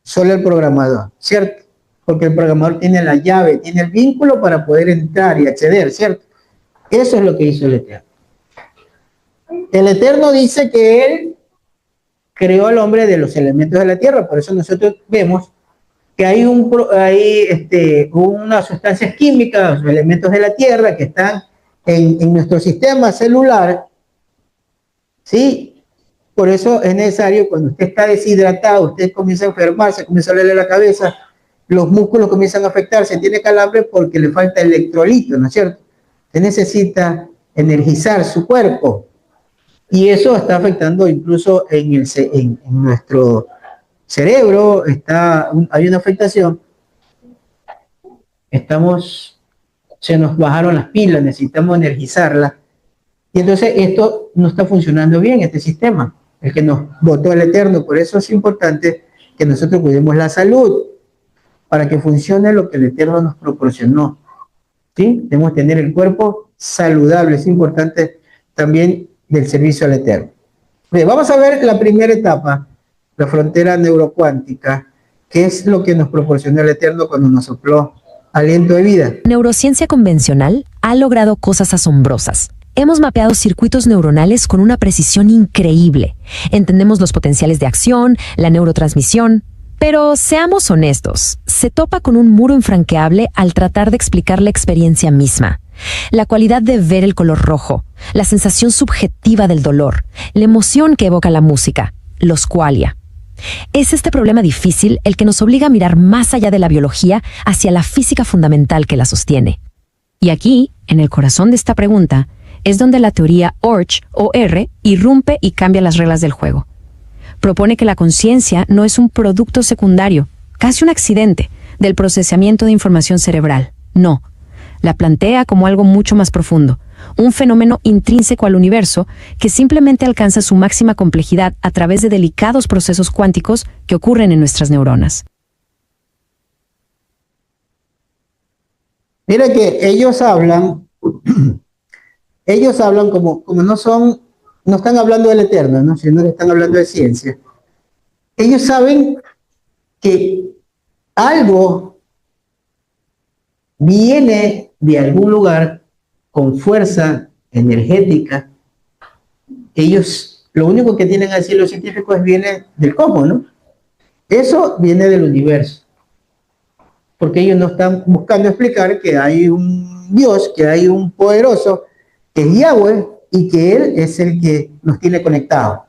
Solo el programador, ¿cierto? Porque el programador tiene la llave, tiene el vínculo para poder entrar y acceder, ¿cierto? Eso es lo que hizo el Eterno. El Eterno dice que Él creó al hombre de los elementos de la tierra, por eso nosotros vemos que hay unas sustancias químicas, los elementos de la tierra que están en nuestro sistema celular, ¿sí? Por eso es necesario, cuando usted está deshidratado, usted comienza a enfermarse, comienza a dolerle la cabeza, los músculos comienzan a afectarse, tiene calambre porque le falta electrolito, ¿no es cierto? Usted necesita energizar su cuerpo y eso está afectando incluso en nuestro cerebro, hay una afectación, se nos bajaron las pilas, necesitamos energizarlas y entonces esto no está funcionando bien, este sistema, el que nos botó el Eterno. Por eso es importante que nosotros cuidemos la salud, para que funcione lo que el Eterno nos proporcionó. ¿Sí? Debemos tener el cuerpo saludable, es importante también del servicio al Eterno. Bien, vamos a ver la primera etapa, la frontera neurocuántica, que es lo que nos proporcionó el Eterno cuando nos sopló aliento de vida. La neurociencia convencional ha logrado cosas asombrosas. Hemos mapeado circuitos neuronales con una precisión increíble. Entendemos los potenciales de acción, la neurotransmisión. Pero seamos honestos, se topa con un muro infranqueable al tratar de explicar la experiencia misma. La cualidad de ver el color rojo, la sensación subjetiva del dolor, la emoción que evoca la música, los qualia. Es este problema difícil el que nos obliga a mirar más allá de la biología hacia la física fundamental que la sostiene. Y aquí, en el corazón de esta pregunta, es donde la teoría OR irrumpe y cambia las reglas del juego. Propone que la conciencia no es un producto secundario, casi un accidente, del procesamiento de información cerebral. No, la plantea como algo mucho más profundo, un fenómeno intrínseco al universo que simplemente alcanza su máxima complejidad a través de delicados procesos cuánticos que ocurren en nuestras neuronas. Mira que ellos hablan como no están hablando del Eterno, ¿no? Sino que están hablando de ciencia. Ellos saben que algo viene de algún lugar con fuerza energética. Ellos Lo único que tienen que decir los científicos viene del cosmos, ¿no? Eso viene del universo. Porque ellos no están buscando explicar que hay un Dios, que hay un poderoso, que es Yahweh, y que Él es el que nos tiene conectados.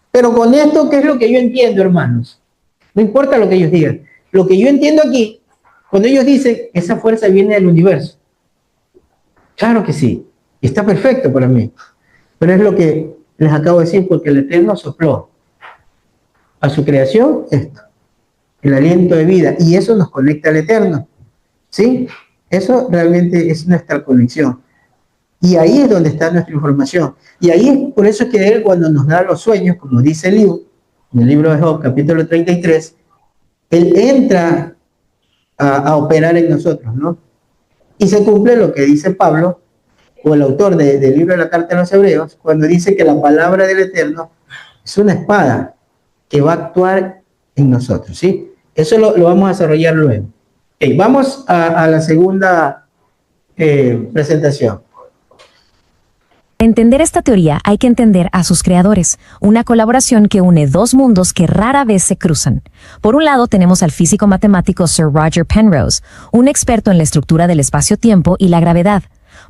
Pero con esto, ¿qué es lo que yo entiendo, hermanos? No importa lo que ellos digan. Lo que yo entiendo aquí, cuando ellos dicen que esa fuerza viene del universo. Claro que sí. Y está perfecto para mí. Pero es lo que les acabo de decir, porque el Eterno sopló a su creación esto, el aliento de vida. Y eso nos conecta al Eterno. ¿Sí? Eso realmente es nuestra conexión. Y ahí es donde está nuestra información. Y ahí es por eso que Él, cuando nos da los sueños, como dice el libro, en el libro de Job, capítulo 33, Él entra a operar en nosotros, ¿no? Y se cumple lo que dice Pablo, o el autor del libro de la Carta a los Hebreos, cuando dice que la palabra del Eterno es una espada que va a actuar en nosotros, ¿sí? Eso lo vamos a desarrollar luego. Okay, vamos a la segunda presentación. Para entender esta teoría hay que entender a sus creadores, una colaboración que une dos mundos que rara vez se cruzan. Por un lado tenemos al físico matemático Sir Roger Penrose, un experto en la estructura del espacio-tiempo y la gravedad.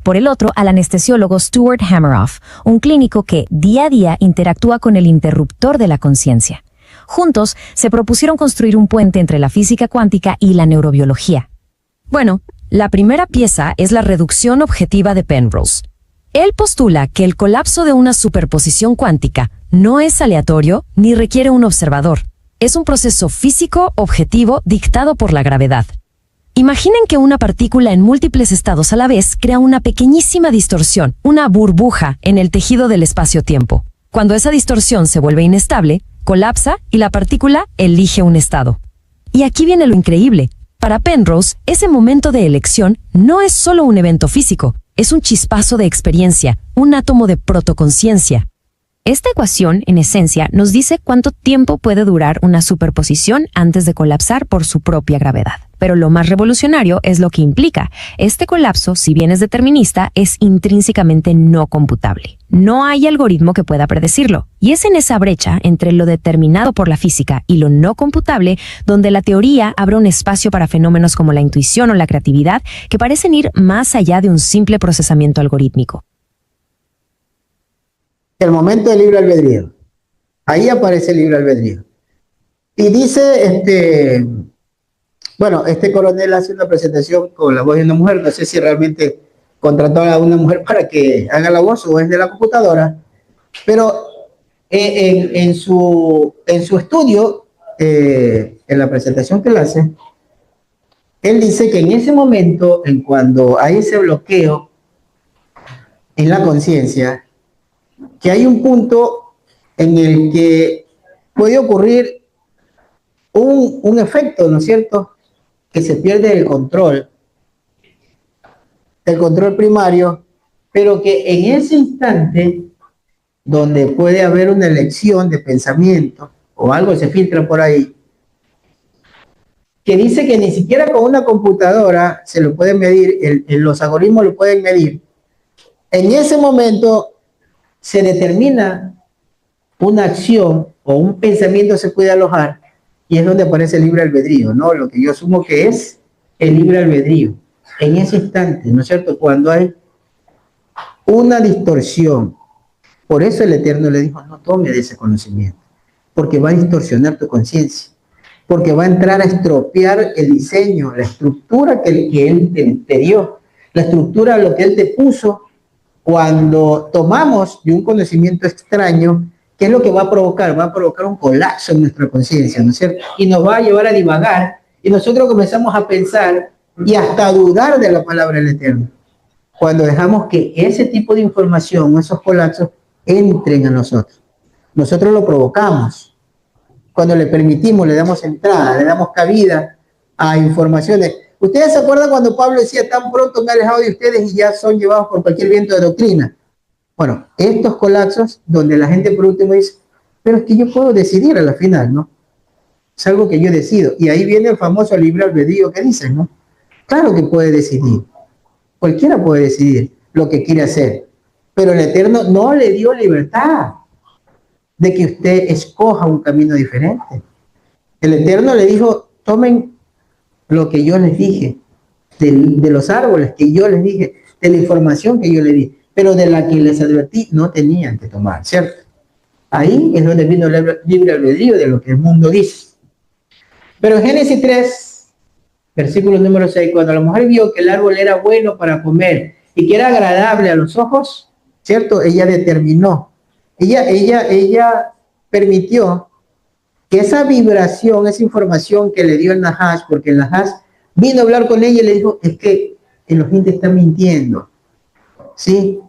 Por el otro, al anestesiólogo Stuart Hameroff, un clínico que día a día interactúa con el interruptor de la conciencia. Juntos se propusieron construir un puente entre la física cuántica y la neurobiología. Bueno, la primera pieza es la reducción objetiva de Penrose. Él postula que el colapso de una superposición cuántica no es aleatorio ni requiere un observador. Es un proceso físico objetivo dictado por la gravedad. Imaginen que una partícula en múltiples estados a la vez crea una pequeñísima distorsión, una burbuja en el tejido del espacio-tiempo. Cuando esa distorsión se vuelve inestable, colapsa y la partícula elige un estado. Y aquí viene lo increíble. Para Penrose, ese momento de elección no es solo un evento físico, es un chispazo de experiencia, un átomo de protoconciencia. Esta ecuación, en esencia, nos dice cuánto tiempo puede durar una superposición antes de colapsar por su propia gravedad. Pero lo más revolucionario es lo que implica. Este colapso, si bien es determinista, es intrínsecamente no computable. No hay algoritmo que pueda predecirlo. Y es en esa brecha entre lo determinado por la física y lo no computable donde la teoría abre un espacio para fenómenos como la intuición o la creatividad que parecen ir más allá de un simple procesamiento algorítmico. El momento del libre albedrío. Ahí aparece el libre albedrío. Y dice, este coronel hace una presentación con la voz de una mujer. No sé si realmente contrató a una mujer para que haga la voz o es de la computadora. Pero en su estudio, en la presentación que él hace, él dice que en ese momento, en cuando hay ese bloqueo en la conciencia, que hay un punto en el que puede ocurrir un efecto, ¿no es cierto?, que se pierde el control primario, pero que en ese instante, donde puede haber una elección de pensamiento o algo se filtra por ahí, que dice que ni siquiera con una computadora se lo pueden medir, los algoritmos lo pueden medir. En ese momento se determina una acción o un pensamiento se puede alojar y es donde aparece el libre albedrío, ¿no? Lo que yo asumo que es el libre albedrío. En ese instante, ¿no es cierto? Cuando hay una distorsión. Por eso el Eterno le dijo, no tome de ese conocimiento, porque va a distorsionar tu conciencia, porque va a entrar a estropear el diseño, la estructura que Él te dio, la estructura, lo que Él te puso. Cuando tomamos de un conocimiento extraño, ¿qué es lo que va a provocar? Va a provocar un colapso en nuestra conciencia, ¿no es cierto? Y nos va a llevar a divagar, y nosotros comenzamos a pensar y hasta a dudar de la palabra del Eterno. Cuando dejamos que ese tipo de información, esos colapsos, entren a nosotros. Nosotros lo provocamos. Cuando le permitimos, le damos entrada, le damos cabida a informaciones. ¿Ustedes se acuerdan cuando Pablo decía, tan pronto me he alejado de ustedes y ya son llevados por cualquier viento de doctrina? Bueno, estos colapsos donde la gente por último dice, pero es que yo puedo decidir a la final, ¿no? Es algo que yo decido. Y ahí viene el famoso libre albedrío que dicen, ¿no? Claro que puede decidir. Cualquiera puede decidir lo que quiere hacer. Pero el Eterno no le dio libertad. de que usted escoja un camino diferente. El Eterno le dijo, tomen lo que yo les dije, de los árboles que yo les dije, de la información que yo les di, pero de la que les advertí no tenían que tomar, ¿cierto? Ahí es donde vino el libre albedrío de lo que el mundo dice. Pero en Génesis 3, versículo número 6, cuando la mujer vio que el árbol era bueno para comer y que era agradable a los ojos, ¿cierto? Ella determinó, ella permitió que esa vibración, esa información que le dio el Nahash, porque el Nahash vino a hablar con ella y le dijo, es que Elohim te está mintiendo, ¿sí?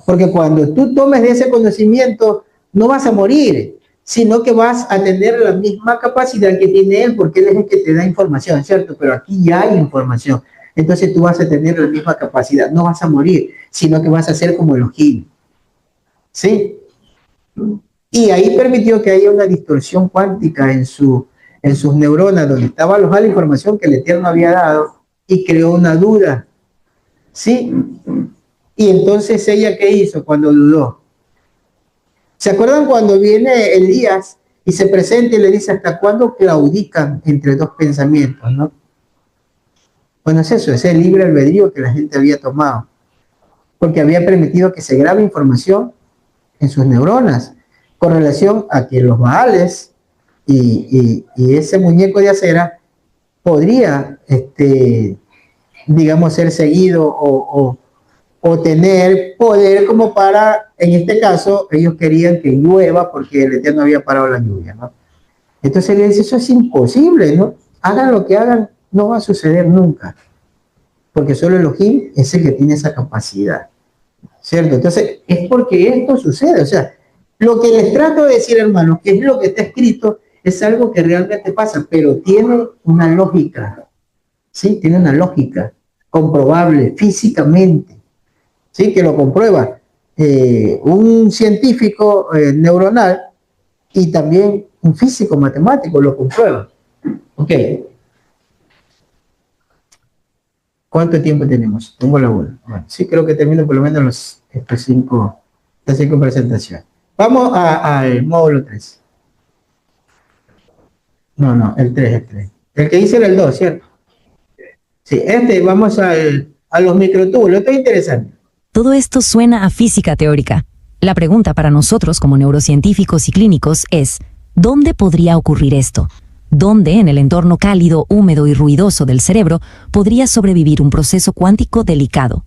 Porque cuando tú tomes de ese conocimiento, no vas a morir, sino que vas a tener la misma capacidad que tiene él, porque él es el que te da información, ¿cierto? Pero aquí ya hay información. Entonces tú vas a tener la misma capacidad, no vas a morir, sino que vas a ser como Elohim, ¿sí? Y ahí permitió que haya una distorsión cuántica en sus neuronas, donde estaba alojada la información que el Eterno había dado, y creó una duda, ¿sí? Y entonces ella, ¿qué hizo cuando dudó? ¿Se acuerdan cuando viene Elías y se presenta y le dice, ¿hasta cuándo claudican entre dos pensamientos, no? Bueno, es eso, es el libre albedrío que la gente había tomado, porque había permitido que se grabe información en sus neuronas, con relación a que los Baales y ese muñeco de acera podría, digamos, ser seguido o tener poder como para, en este caso, ellos querían que llueva porque el Eterno había parado la lluvia, ¿no? Entonces le dice, eso es imposible, ¿no? Hagan lo que hagan, no va a suceder nunca, porque solo Elohim es el que tiene esa capacidad, ¿cierto? Entonces, es porque esto sucede, o sea, lo que les trato de decir, hermanos, que es lo que está escrito, es algo que realmente pasa, pero tiene una lógica, ¿sí? Tiene una lógica comprobable físicamente, ¿sí? Que lo comprueba un científico neuronal y también un físico matemático lo comprueba. Ok. ¿Cuánto tiempo tenemos? Tengo la 1. Bueno, sí, creo que termino por lo menos estas cinco presentaciones. Vamos al módulo 3. No, el 3. El que hice era el 2, ¿cierto? Sí, vamos a los microtúbulos. Esto es interesante. Todo esto suena a física teórica. La pregunta para nosotros como neurocientíficos y clínicos es, ¿dónde podría ocurrir esto? ¿Dónde, en el entorno cálido, húmedo y ruidoso del cerebro, podría sobrevivir un proceso cuántico delicado?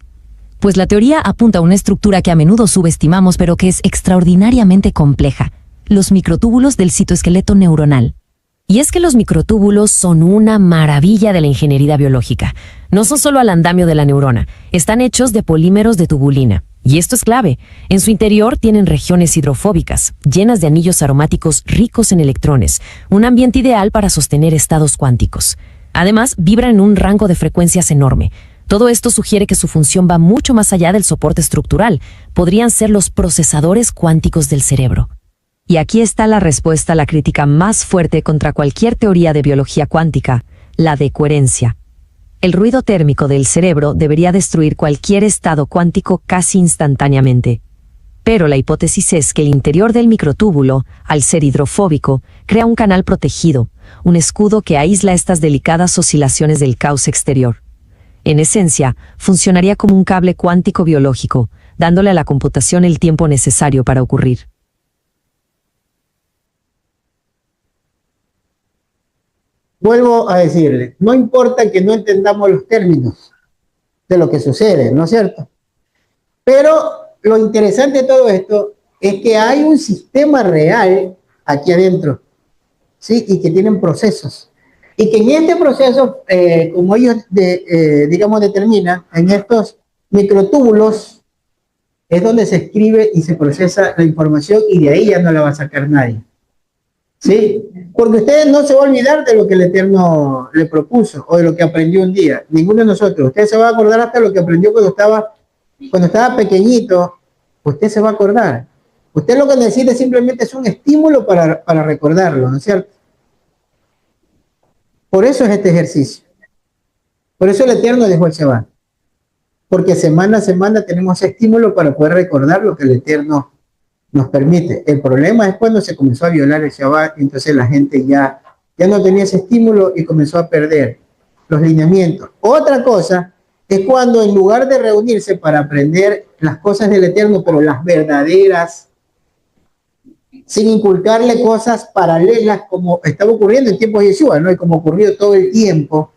Pues la teoría apunta a una estructura que a menudo subestimamos, pero que es extraordinariamente compleja: los microtúbulos del citoesqueleto neuronal. Y es que los microtúbulos son una maravilla de la ingeniería biológica. No son solo al andamio de la neurona, están hechos de polímeros de tubulina. Y esto es clave. En su interior tienen regiones hidrofóbicas, llenas de anillos aromáticos ricos en electrones, un ambiente ideal para sostener estados cuánticos. Además, vibran en un rango de frecuencias enorme. Todo esto sugiere que su función va mucho más allá del soporte estructural. Podrían ser los procesadores cuánticos del cerebro. Y aquí está la respuesta a la crítica más fuerte contra cualquier teoría de biología cuántica, la de coherencia. El ruido térmico del cerebro debería destruir cualquier estado cuántico casi instantáneamente. Pero la hipótesis es que el interior del microtúbulo, al ser hidrofóbico, crea un canal protegido, un escudo que aísla estas delicadas oscilaciones del caos exterior. En esencia, funcionaría como un cable cuántico biológico, dándole a la computación el tiempo necesario para ocurrir. Vuelvo a decirle, no importa que no entendamos los términos de lo que sucede, ¿no es cierto? Pero lo interesante de todo esto es que hay un sistema real aquí adentro, ¿sí? Y que tienen procesos. Y que en este proceso, como ellos, digamos, determinan, en estos microtúbulos, es donde se escribe y se procesa la información y de ahí ya no la va a sacar nadie. ¿Sí? Porque usted no se va a olvidar de lo que el Eterno le propuso o de lo que aprendió un día. Ninguno de nosotros. Usted se va a acordar hasta lo que aprendió cuando estaba pequeñito. Usted se va a acordar. Usted lo que necesita simplemente es un estímulo para recordarlo, ¿no es cierto? Por eso es este ejercicio. Por eso el Eterno dejó el Shabbat. Porque semana a semana tenemos estímulo para poder recordar lo que el Eterno nos permite. El problema es cuando se comenzó a violar el Shabbat, entonces la gente ya no tenía ese estímulo y comenzó a perder los lineamientos. Otra cosa es cuando en lugar de reunirse para aprender las cosas del Eterno, pero las verdaderas, sin inculcarle cosas paralelas como estaba ocurriendo en tiempos de Yeshua, ¿no? Y como ocurrió todo el tiempo,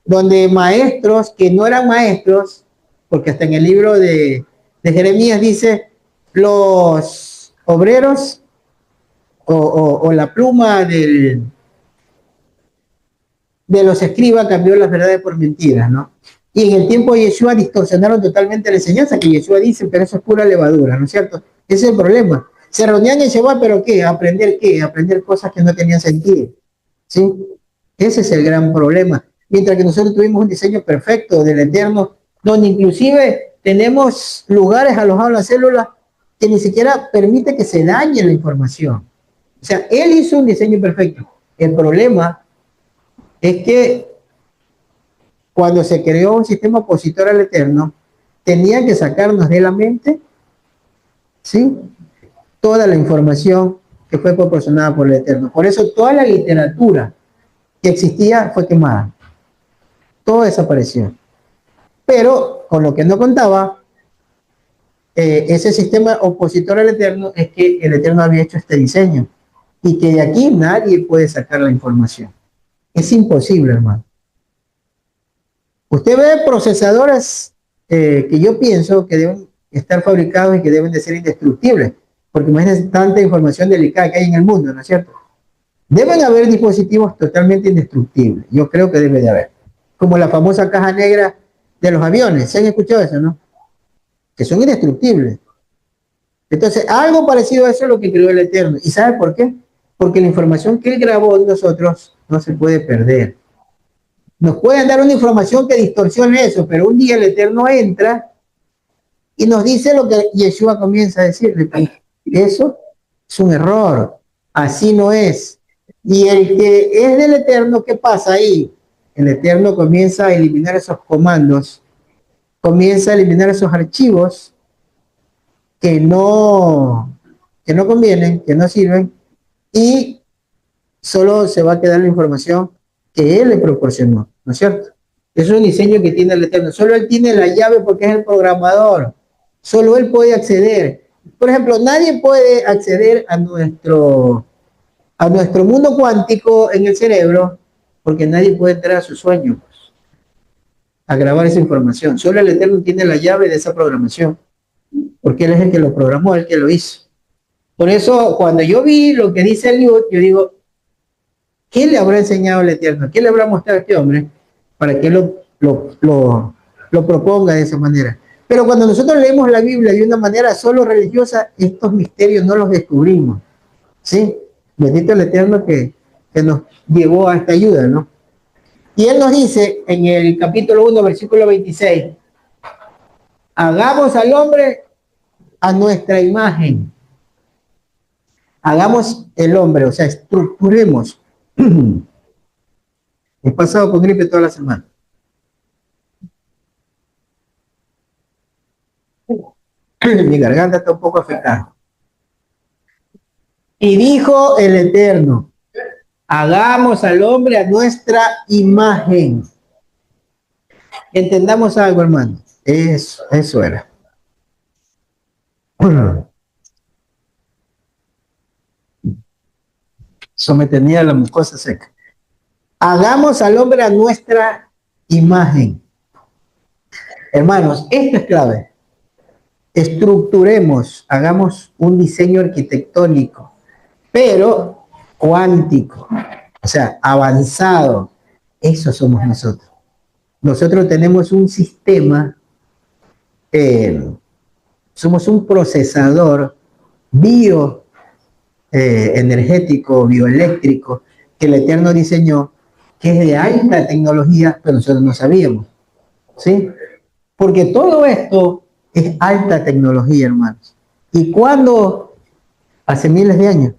donde maestros que no eran maestros, porque hasta en el libro de Jeremías dice, los obreros o la pluma de los escribas cambió las verdades por mentiras, ¿no? Y en el tiempo de Yeshua distorsionaron totalmente la enseñanza que Yeshua dice, pero eso es pura levadura, ¿no es cierto? Ese es el problema. Se reunían en Shabbat, pero ¿qué? ¿Aprender qué? Aprender cosas que no tenían sentido, ¿sí? Ese es el gran problema. Mientras que nosotros tuvimos un diseño perfecto del Eterno, donde inclusive tenemos lugares alojados en la célula que ni siquiera permite que se dañe la información. O sea, él hizo un diseño perfecto. El problema es que cuando se creó un sistema opositor al Eterno, tenía que sacarnos de la mente, ¿sí?, toda la información que fue proporcionada por el Eterno. Por eso toda la literatura que existía fue quemada. Todo desapareció. Pero con lo que no contaba, ese sistema opositor al Eterno, es que el Eterno había hecho este diseño y que de aquí nadie puede sacar la información. Es imposible, hermano. Usted ve procesadores que yo pienso que deben estar fabricados y que deben de ser indestructibles, porque imagínense tanta información delicada que hay en el mundo, ¿no es cierto? Deben haber dispositivos totalmente indestructibles. Yo creo que debe de haber. Como la famosa caja negra de los aviones. ¿Se han escuchado eso, no? Que son indestructibles. Entonces, algo parecido a eso es lo que creó el Eterno. ¿Y sabe por qué? Porque la información que él grabó en nosotros no se puede perder. Nos pueden dar una información que distorsione eso, pero un día el Eterno entra y nos dice lo que Yeshua comienza a decirle. Eso es un error. Así no es. Y el que es del Eterno, ¿qué pasa ahí? El Eterno comienza a eliminar esos comandos, comienza a eliminar esos archivos que no convienen, que no sirven, y solo se va a quedar la información que Él le proporcionó, ¿no es cierto? Es un diseño que tiene el Eterno. Solo Él tiene la llave porque es el programador. Solo Él puede acceder. Por ejemplo, nadie puede acceder a nuestro mundo cuántico en el cerebro, porque nadie puede entrar a sus sueños a grabar esa información. Solo el Eterno tiene la llave de esa programación, porque Él es el que lo programó, el que lo hizo. Por eso, cuando yo vi lo que dice Eliud, yo digo, ¿qué le habrá enseñado el Eterno? ¿Qué le habrá mostrado a este hombre para que lo proponga de esa manera? Pero cuando nosotros leemos la Biblia de una manera solo religiosa, estos misterios no los descubrimos, ¿sí? Bendito el Eterno que nos llevó a esta ayuda, ¿no? Y Él nos dice en el capítulo 1, versículo 26, hagamos al hombre a nuestra imagen. Hagamos el hombre, o sea, estructuremos. He pasado con gripe toda la semana. Mi garganta está un poco afectada. Y dijo el Eterno, hagamos al hombre a nuestra imagen. Entendamos algo, hermano. Eso era. Eso me tenía la mucosa seca. Hagamos al hombre a nuestra imagen. Hermanos, esto es clave. Estructuremos, hagamos un diseño arquitectónico, pero cuántico, o sea, avanzado. Eso somos nosotros. Nosotros tenemos un sistema, somos un procesador energético, bioeléctrico, que el Eterno diseñó, que es de alta tecnología, pero nosotros no sabíamos, ¿sí? Porque todo esto es alta tecnología, hermanos. Y cuando, hace miles de años,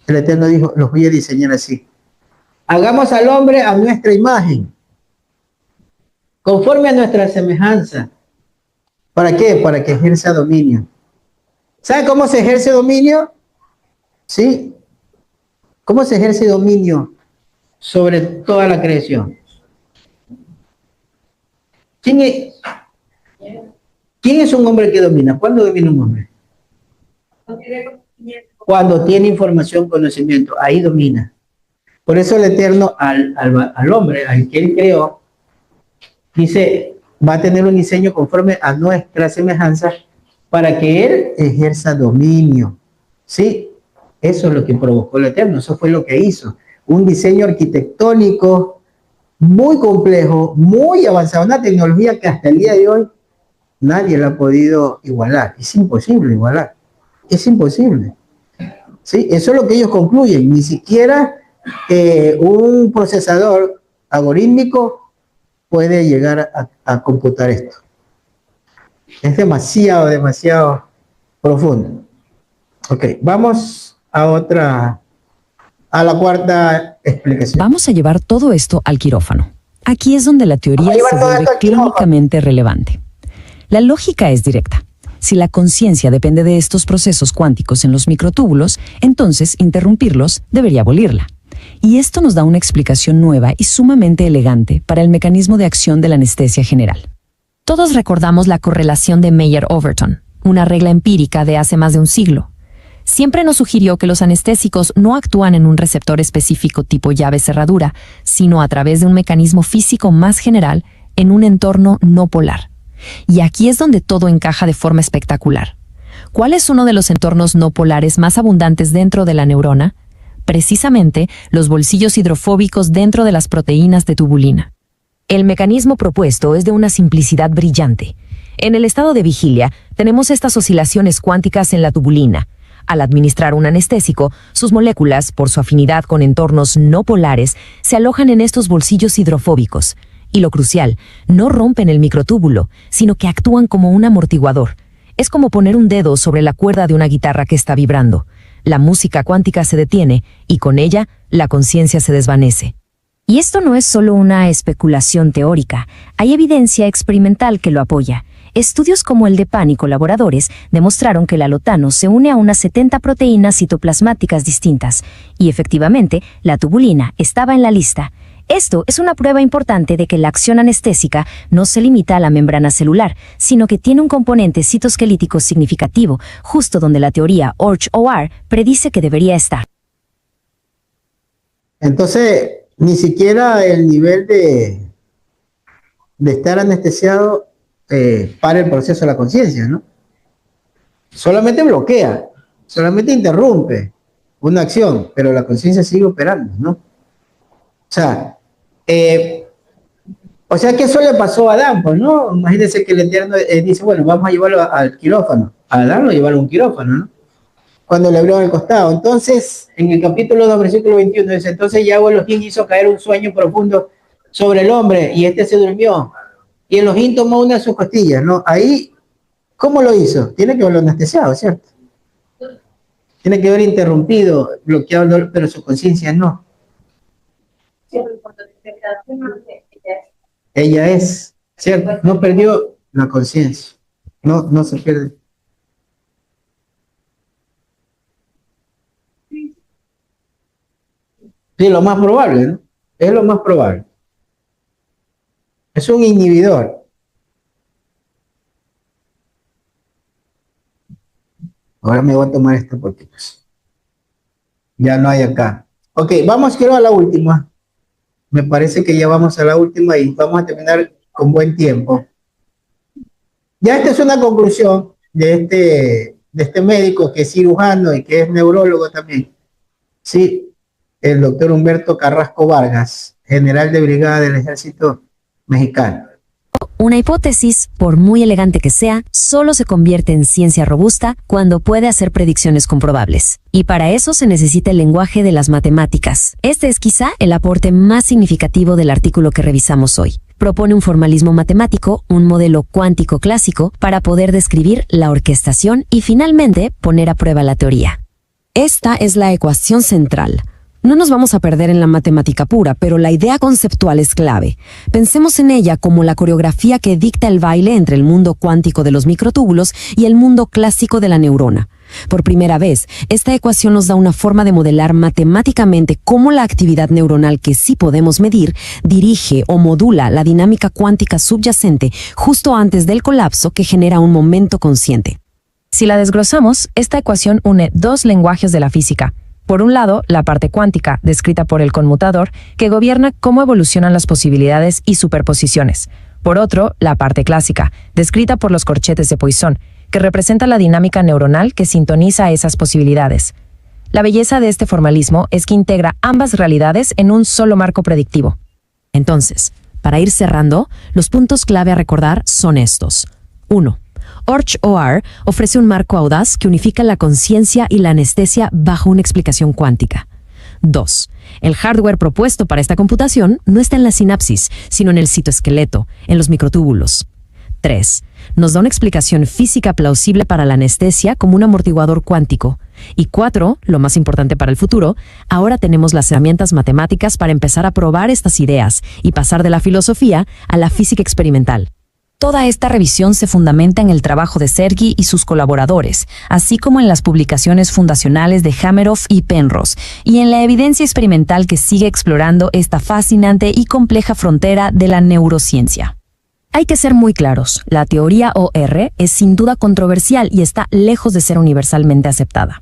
el Eterno dijo, los voy a diseñar así. Hagamos al hombre a nuestra imagen, conforme a nuestra semejanza. ¿Para qué? Para que ejerza dominio. ¿Sabe cómo se ejerce dominio? ¿Sí? ¿Cómo se ejerce dominio sobre toda la creación? ¿Quién es un hombre que domina? ¿Cuándo domina un hombre? Cuando tiene información, conocimiento, ahí domina. Por eso el Eterno al hombre, al que él creó, dice, va a tener un diseño conforme a nuestra semejanza para que él ejerza dominio. ¿Sí? Eso es lo que provocó el Eterno, eso fue lo que hizo. Un diseño arquitectónico muy complejo, muy avanzado, una tecnología que hasta el día de hoy nadie la ha podido igualar. Es imposible igualar. Es imposible. ¿Sí? Eso es lo que ellos concluyen. Ni siquiera un procesador algorítmico puede llegar a computar esto. Es demasiado profundo. Ok, vamos a la cuarta explicación. Vamos a llevar todo esto al quirófano. Aquí es donde la teoría se vuelve clínicamente relevante. La lógica es directa. Si la conciencia depende de estos procesos cuánticos en los microtúbulos, entonces interrumpirlos debería abolirla. Y esto nos da una explicación nueva y sumamente elegante para el mecanismo de acción de la anestesia general. Todos recordamos la correlación de Mayer-Overton, una regla empírica de hace más de un siglo. Siempre nos sugirió que los anestésicos no actúan en un receptor específico tipo llave-cerradura, sino a través de un mecanismo físico más general en un entorno no polar. Y aquí es donde todo encaja de forma espectacular. ¿Cuál es uno de los entornos no polares más abundantes dentro de la neurona? Precisamente los bolsillos hidrofóbicos dentro de las proteínas de tubulina. El mecanismo propuesto es de una simplicidad brillante. En el estado de vigilia, tenemos estas oscilaciones cuánticas en la tubulina. Al administrar un anestésico, sus moléculas, por su afinidad con entornos no polares, se alojan en estos bolsillos hidrofóbicos. Y lo crucial, no rompen el microtúbulo, sino que actúan como un amortiguador. Es como poner un dedo sobre la cuerda de una guitarra que está vibrando. La música cuántica se detiene y con ella la conciencia se desvanece. Y esto no es solo una especulación teórica, hay evidencia experimental que lo apoya. Estudios como el de Pan y colaboradores demostraron que el alotano se une a unas 70 proteínas citoplasmáticas distintas, y efectivamente la tubulina estaba en la lista. Esto es una prueba importante de que la acción anestésica no se limita a la membrana celular, sino que tiene un componente citoesquelítico significativo, justo donde la teoría OR predice que debería estar. Entonces, ni siquiera el nivel de estar anestesiado para el proceso de la conciencia, ¿no? Solamente bloquea, solamente interrumpe una acción, pero la conciencia sigue operando, ¿no? O sea que eso le pasó a Adán, pues, ¿no? Imagínense que el Eterno dice, bueno, vamos a llevarlo al quirófano. A Adán lo llevaron a un quirófano, ¿no? Cuando le abrieron el costado. Entonces, en el capítulo 2, versículo 21, dice, entonces Yahweh Elohim hizo caer un sueño profundo sobre el hombre, y este se durmió. Y Elohim tomó una de sus costillas, ¿no? Ahí, ¿cómo lo hizo? Tiene que haberlo anestesiado, ¿cierto? Tiene que haber interrumpido, bloqueado, pero su conciencia no. Ella es, ¿cierto? No perdió la conciencia. No se pierde. Sí, lo más probable, ¿no? Es lo más probable. Es un inhibidor. Ahora me voy a tomar esto porque pues, ya no hay acá. Ok, vamos creo a la última. Me parece que ya vamos a la última y vamos a terminar con buen tiempo. Ya esta es una conclusión de este médico que es cirujano y que es neurólogo también. Sí, el doctor Humberto Carrasco Vargas, general de brigada del Ejército Mexicano. Una hipótesis, por muy elegante que sea, solo se convierte en ciencia robusta cuando puede hacer predicciones comprobables. Y para eso se necesita el lenguaje de las matemáticas. Este es quizá el aporte más significativo del artículo que revisamos hoy. Propone un formalismo matemático, un modelo cuántico clásico, para poder describir la orquestación y finalmente poner a prueba la teoría. Esta es la ecuación central. No nos vamos a perder en la matemática pura, pero la idea conceptual es clave. Pensemos en ella como la coreografía que dicta el baile entre el mundo cuántico de los microtúbulos y el mundo clásico de la neurona. Por primera vez, esta ecuación nos da una forma de modelar matemáticamente cómo la actividad neuronal que sí podemos medir dirige o modula la dinámica cuántica subyacente justo antes del colapso que genera un momento consciente. Si la desglosamos, esta ecuación une dos lenguajes de la física. Por un lado, la parte cuántica, descrita por el conmutador, que gobierna cómo evolucionan las posibilidades y superposiciones. Por otro, la parte clásica, descrita por los corchetes de Poisson, que representa la dinámica neuronal que sintoniza esas posibilidades. La belleza de este formalismo es que integra ambas realidades en un solo marco predictivo. Entonces, para ir cerrando, los puntos clave a recordar son estos. 1. OR ofrece un marco audaz que unifica la conciencia y la anestesia bajo una explicación cuántica. 2. El hardware propuesto para esta computación no está en la sinapsis, sino en el citoesqueleto, en los microtúbulos. 3. Nos da una explicación física plausible para la anestesia como un amortiguador cuántico. Y 4, lo más importante para el futuro, ahora tenemos las herramientas matemáticas para empezar a probar estas ideas y pasar de la filosofía a la física experimental. Toda esta revisión se fundamenta en el trabajo de Sergi y sus colaboradores, así como en las publicaciones fundacionales de Hameroff y Penrose, y en la evidencia experimental que sigue explorando esta fascinante y compleja frontera de la neurociencia. Hay que ser muy claros, la teoría OR es sin duda controversial y está lejos de ser universalmente aceptada.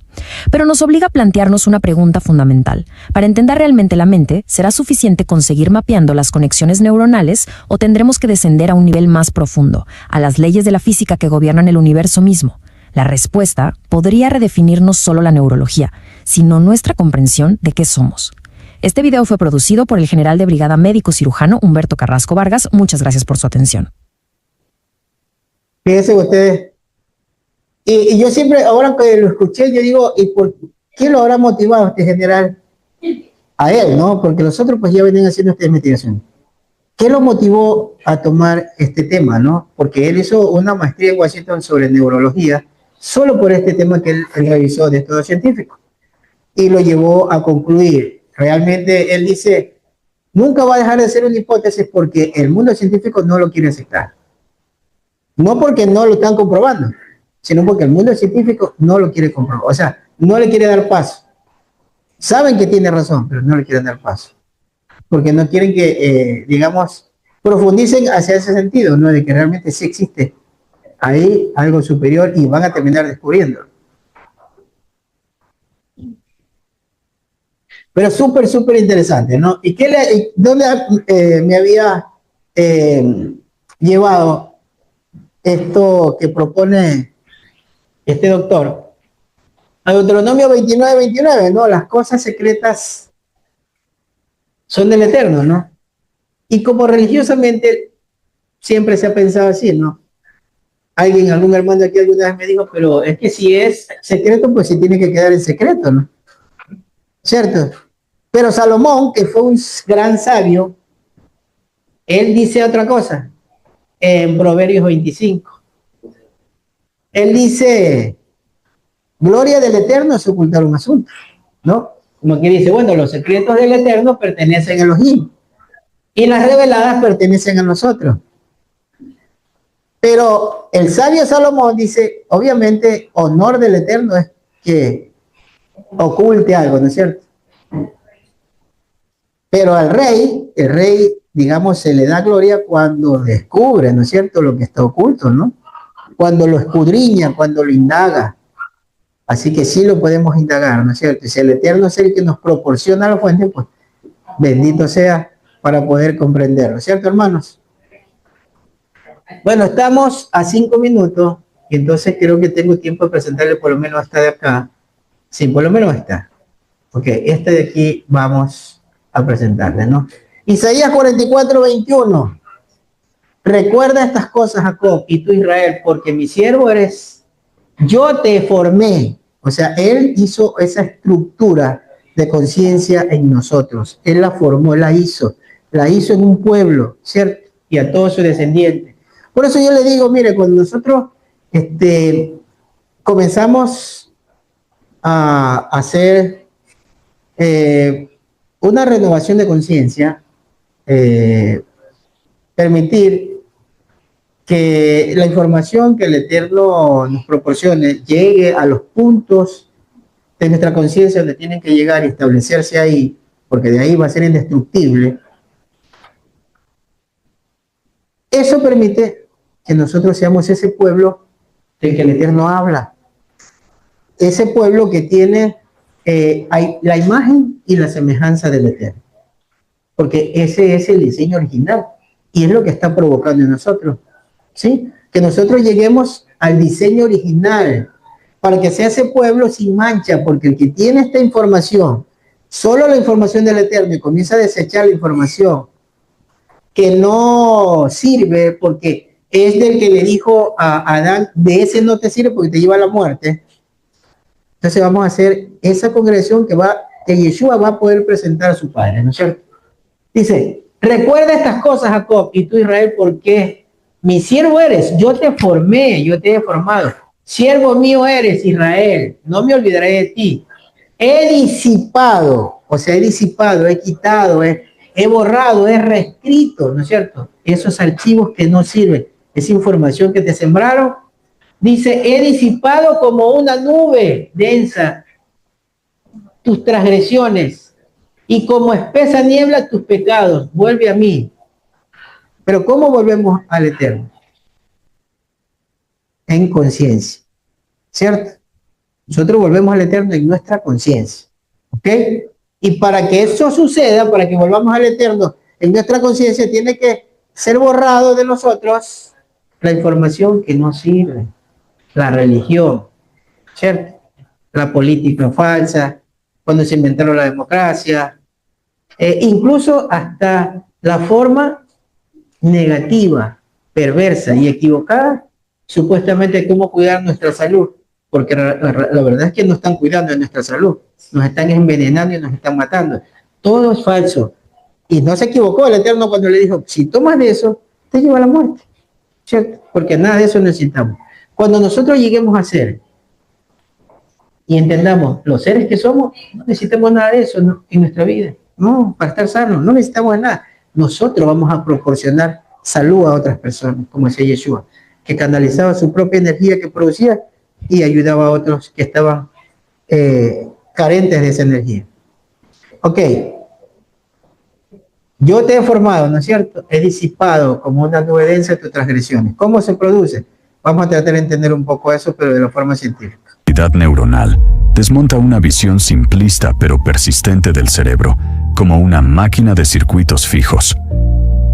Pero nos obliga a plantearnos una pregunta fundamental. Para entender realmente la mente, ¿será suficiente conseguir mapeando las conexiones neuronales o tendremos que descender a un nivel más profundo, a las leyes de la física que gobiernan el universo mismo? La respuesta podría redefinir no solo la neurología, sino nuestra comprensión de qué somos. Este video fue producido por el general de brigada médico cirujano Humberto Carrasco Vargas. Muchas gracias por su atención. Fíjense ustedes, y yo siempre, ahora que lo escuché, yo digo, ¿y por qué lo habrá motivado este general? A él, ¿no? Porque los otros pues ya venían haciendo esta investigación. ¿Qué lo motivó a tomar este tema, no? Porque él hizo una maestría en Washington sobre neurología, solo por este tema que él revisó de estudios científicos. Y lo llevó a concluir. Realmente él dice, nunca va a dejar de ser una hipótesis porque el mundo científico no lo quiere aceptar. No porque no lo están comprobando, sino porque el mundo científico no lo quiere comprobar. O sea, no le quiere dar paso. Saben que tiene razón, pero no le quieren dar paso. Porque no quieren que, digamos, profundicen hacia ese sentido, ¿no? De que realmente sí existe ahí algo superior y van a terminar descubriéndolo. Pero súper interesante, ¿no? ¿Y dónde me había llevado esto que propone este doctor? A Deuteronomio 29:29, ¿no? Las cosas secretas son del Eterno, ¿no? Y como religiosamente siempre se ha pensado así, ¿no? Algún hermano aquí alguna vez me dijo, pero es que si es secreto, pues se tiene que quedar en secreto, ¿no? ¿Cierto? Pero Salomón, que fue un gran sabio, él dice otra cosa en Proverbios 25. Él dice, gloria del Eterno es ocultar un asunto, ¿no? Como que dice, bueno, los secretos del Eterno pertenecen a Elohim y las reveladas pertenecen a nosotros. Pero el sabio Salomón dice, obviamente, honor del Eterno es que oculte algo, ¿no es cierto? Pero al rey, el rey, digamos, se le da gloria cuando descubre, ¿no es cierto?, lo que está oculto, ¿no? Cuando lo escudriña, cuando lo indaga. Así que sí lo podemos indagar, ¿no es cierto? Si el Eterno es el que nos proporciona la fuente, pues bendito sea para poder comprenderlo, ¿cierto, hermanos? Bueno, estamos a 5 minutos y entonces creo que tengo tiempo de presentarle por lo menos esta de acá. Sí, por lo menos esta. Ok, esta de aquí vamos a presentarle, ¿no? Isaías 44:21. Recuerda estas cosas, Jacob, y tú, Israel, porque mi siervo eres. Yo te formé. O sea, él hizo esa estructura de conciencia en nosotros. Él la formó, la hizo en un pueblo, ¿cierto? Y a todos sus descendientes. Por eso yo le digo, mire, cuando nosotros comenzamos a hacer una renovación de conciencia, permitir que la información que el Eterno nos proporcione llegue a los puntos de nuestra conciencia donde tienen que llegar y establecerse ahí, porque de ahí va a ser indestructible. Eso permite que nosotros seamos ese pueblo del que el Eterno habla. Ese pueblo que tiene la imagen y la semejanza del Eterno. Porque ese es el diseño original y es lo que está provocando en nosotros. ¿Sí? Que nosotros lleguemos al diseño original para que sea ese pueblo sin mancha, porque el que tiene esta información, solo la información del Eterno, y comienza a desechar la información que no sirve, porque es del que le dijo a Adán, de ese no te sirve porque te lleva a la muerte. Entonces vamos a hacer esa congregación que Yeshua va a poder presentar a su Padre, ¿no es cierto? Dice, recuerda estas cosas, Jacob, y tú, Israel, porque mi siervo eres, yo te formé, yo te he formado. Siervo mío eres, Israel, no me olvidaré de ti. He disipado, he quitado, he borrado, he reescrito, ¿no es cierto? Esos archivos que no sirven, esa información que te sembraron. Dice, he disipado como una nube densa tus transgresiones y como espesa niebla tus pecados. Vuelve a mí. Pero ¿cómo volvemos al Eterno? En conciencia, ¿cierto? Nosotros volvemos al Eterno en nuestra conciencia, ¿ok? Y para que eso suceda, para que volvamos al Eterno en nuestra conciencia, tiene que ser borrado de nosotros la información que no sirve, la religión, ¿cierto? La política falsa, cuando se inventaron la democracia, incluso hasta la forma negativa, perversa y equivocada, supuestamente cómo cuidar nuestra salud, porque la verdad es que no están cuidando de nuestra salud, nos están envenenando y nos están matando. Todo es falso. Y no se equivocó el Eterno cuando le dijo, si tomas de eso, te lleva a la muerte, ¿cierto? Porque nada de eso necesitamos. Cuando nosotros lleguemos a ser y entendamos los seres que somos, no necesitamos nada de eso, ¿no? En nuestra vida. No, para estar sanos, no necesitamos nada. Nosotros vamos a proporcionar salud a otras personas, como decía Yeshua, que canalizaba su propia energía que producía y ayudaba a otros que estaban carentes de esa energía. Ok. Yo te he formado, ¿no es cierto? He disipado como una nube densa tus transgresiones. ¿Cómo se produce? Vamos a tratar de entender un poco eso, pero de la forma científica. La actividad neuronal desmonta una visión simplista pero persistente del cerebro, como una máquina de circuitos fijos.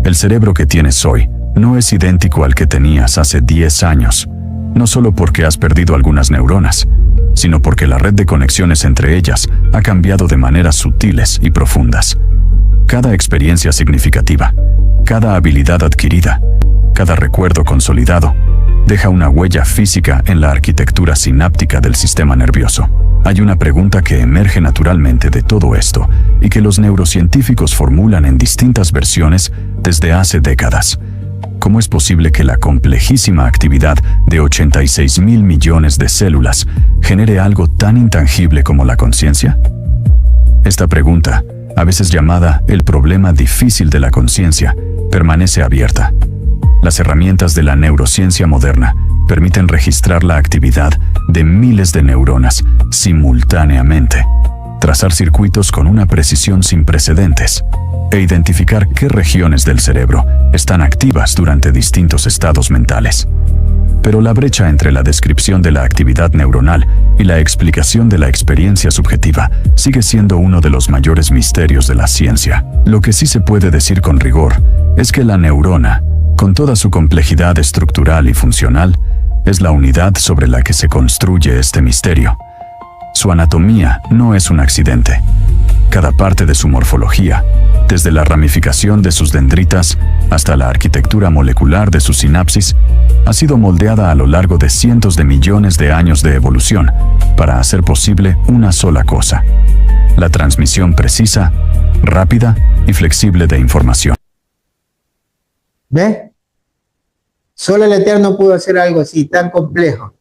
El cerebro que tienes hoy no es idéntico al que tenías hace 10 años, no solo porque has perdido algunas neuronas, sino porque la red de conexiones entre ellas ha cambiado de maneras sutiles y profundas. Cada experiencia significativa, cada habilidad adquirida, cada recuerdo consolidado, deja una huella física en la arquitectura sináptica del sistema nervioso. Hay una pregunta que emerge naturalmente de todo esto y que los neurocientíficos formulan en distintas versiones desde hace décadas. ¿Cómo es posible que la complejísima actividad de 86.000 millones de células genere algo tan intangible como la conciencia? Esta pregunta, a veces llamada el problema difícil de la conciencia, permanece abierta. Las herramientas de la neurociencia moderna permiten registrar la actividad de miles de neuronas simultáneamente, trazar circuitos con una precisión sin precedentes e identificar qué regiones del cerebro están activas durante distintos estados mentales. Pero la brecha entre la descripción de la actividad neuronal y la explicación de la experiencia subjetiva sigue siendo uno de los mayores misterios de la ciencia. Lo que sí se puede decir con rigor es que la neurona, con toda su complejidad estructural y funcional, es la unidad sobre la que se construye este misterio. Su anatomía no es un accidente. Cada parte de su morfología, desde la ramificación de sus dendritas hasta la arquitectura molecular de su sinapsis, ha sido moldeada a lo largo de cientos de millones de años de evolución para hacer posible una sola cosa: la transmisión precisa, rápida y flexible de información. ¿Ve? Solo el Eterno pudo hacer algo así, tan complejo.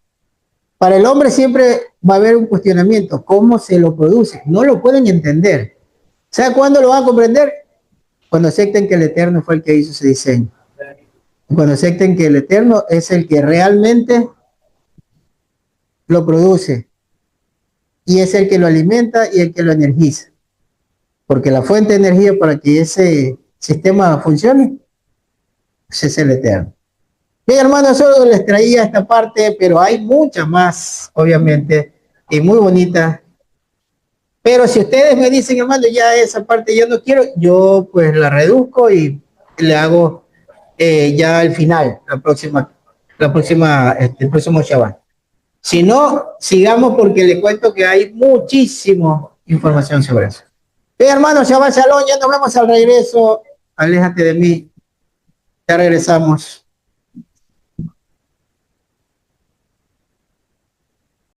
Para el hombre siempre va a haber un cuestionamiento. ¿Cómo se lo produce? No lo pueden entender. ¿Sabe cuándo lo van a comprender? Cuando acepten que el Eterno fue el que hizo ese diseño. Cuando acepten que el Eterno es el que realmente lo produce y es el que lo alimenta y el que lo energiza. Porque la fuente de energía para que ese sistema funcione pues es el Eterno. Bien, hermanos, solo les traía esta parte, pero hay muchas más, obviamente, y muy bonitas. Pero si ustedes me dicen, hermano, ya esa parte yo no quiero, yo pues la reduzco y le hago ya al final, el próximo Shabbat. Si no, sigamos porque le cuento que hay muchísima información sobre eso. Bien, hermano, Shabbat Shalom, ya nos vemos al regreso. Aléjate de mí. Ya regresamos.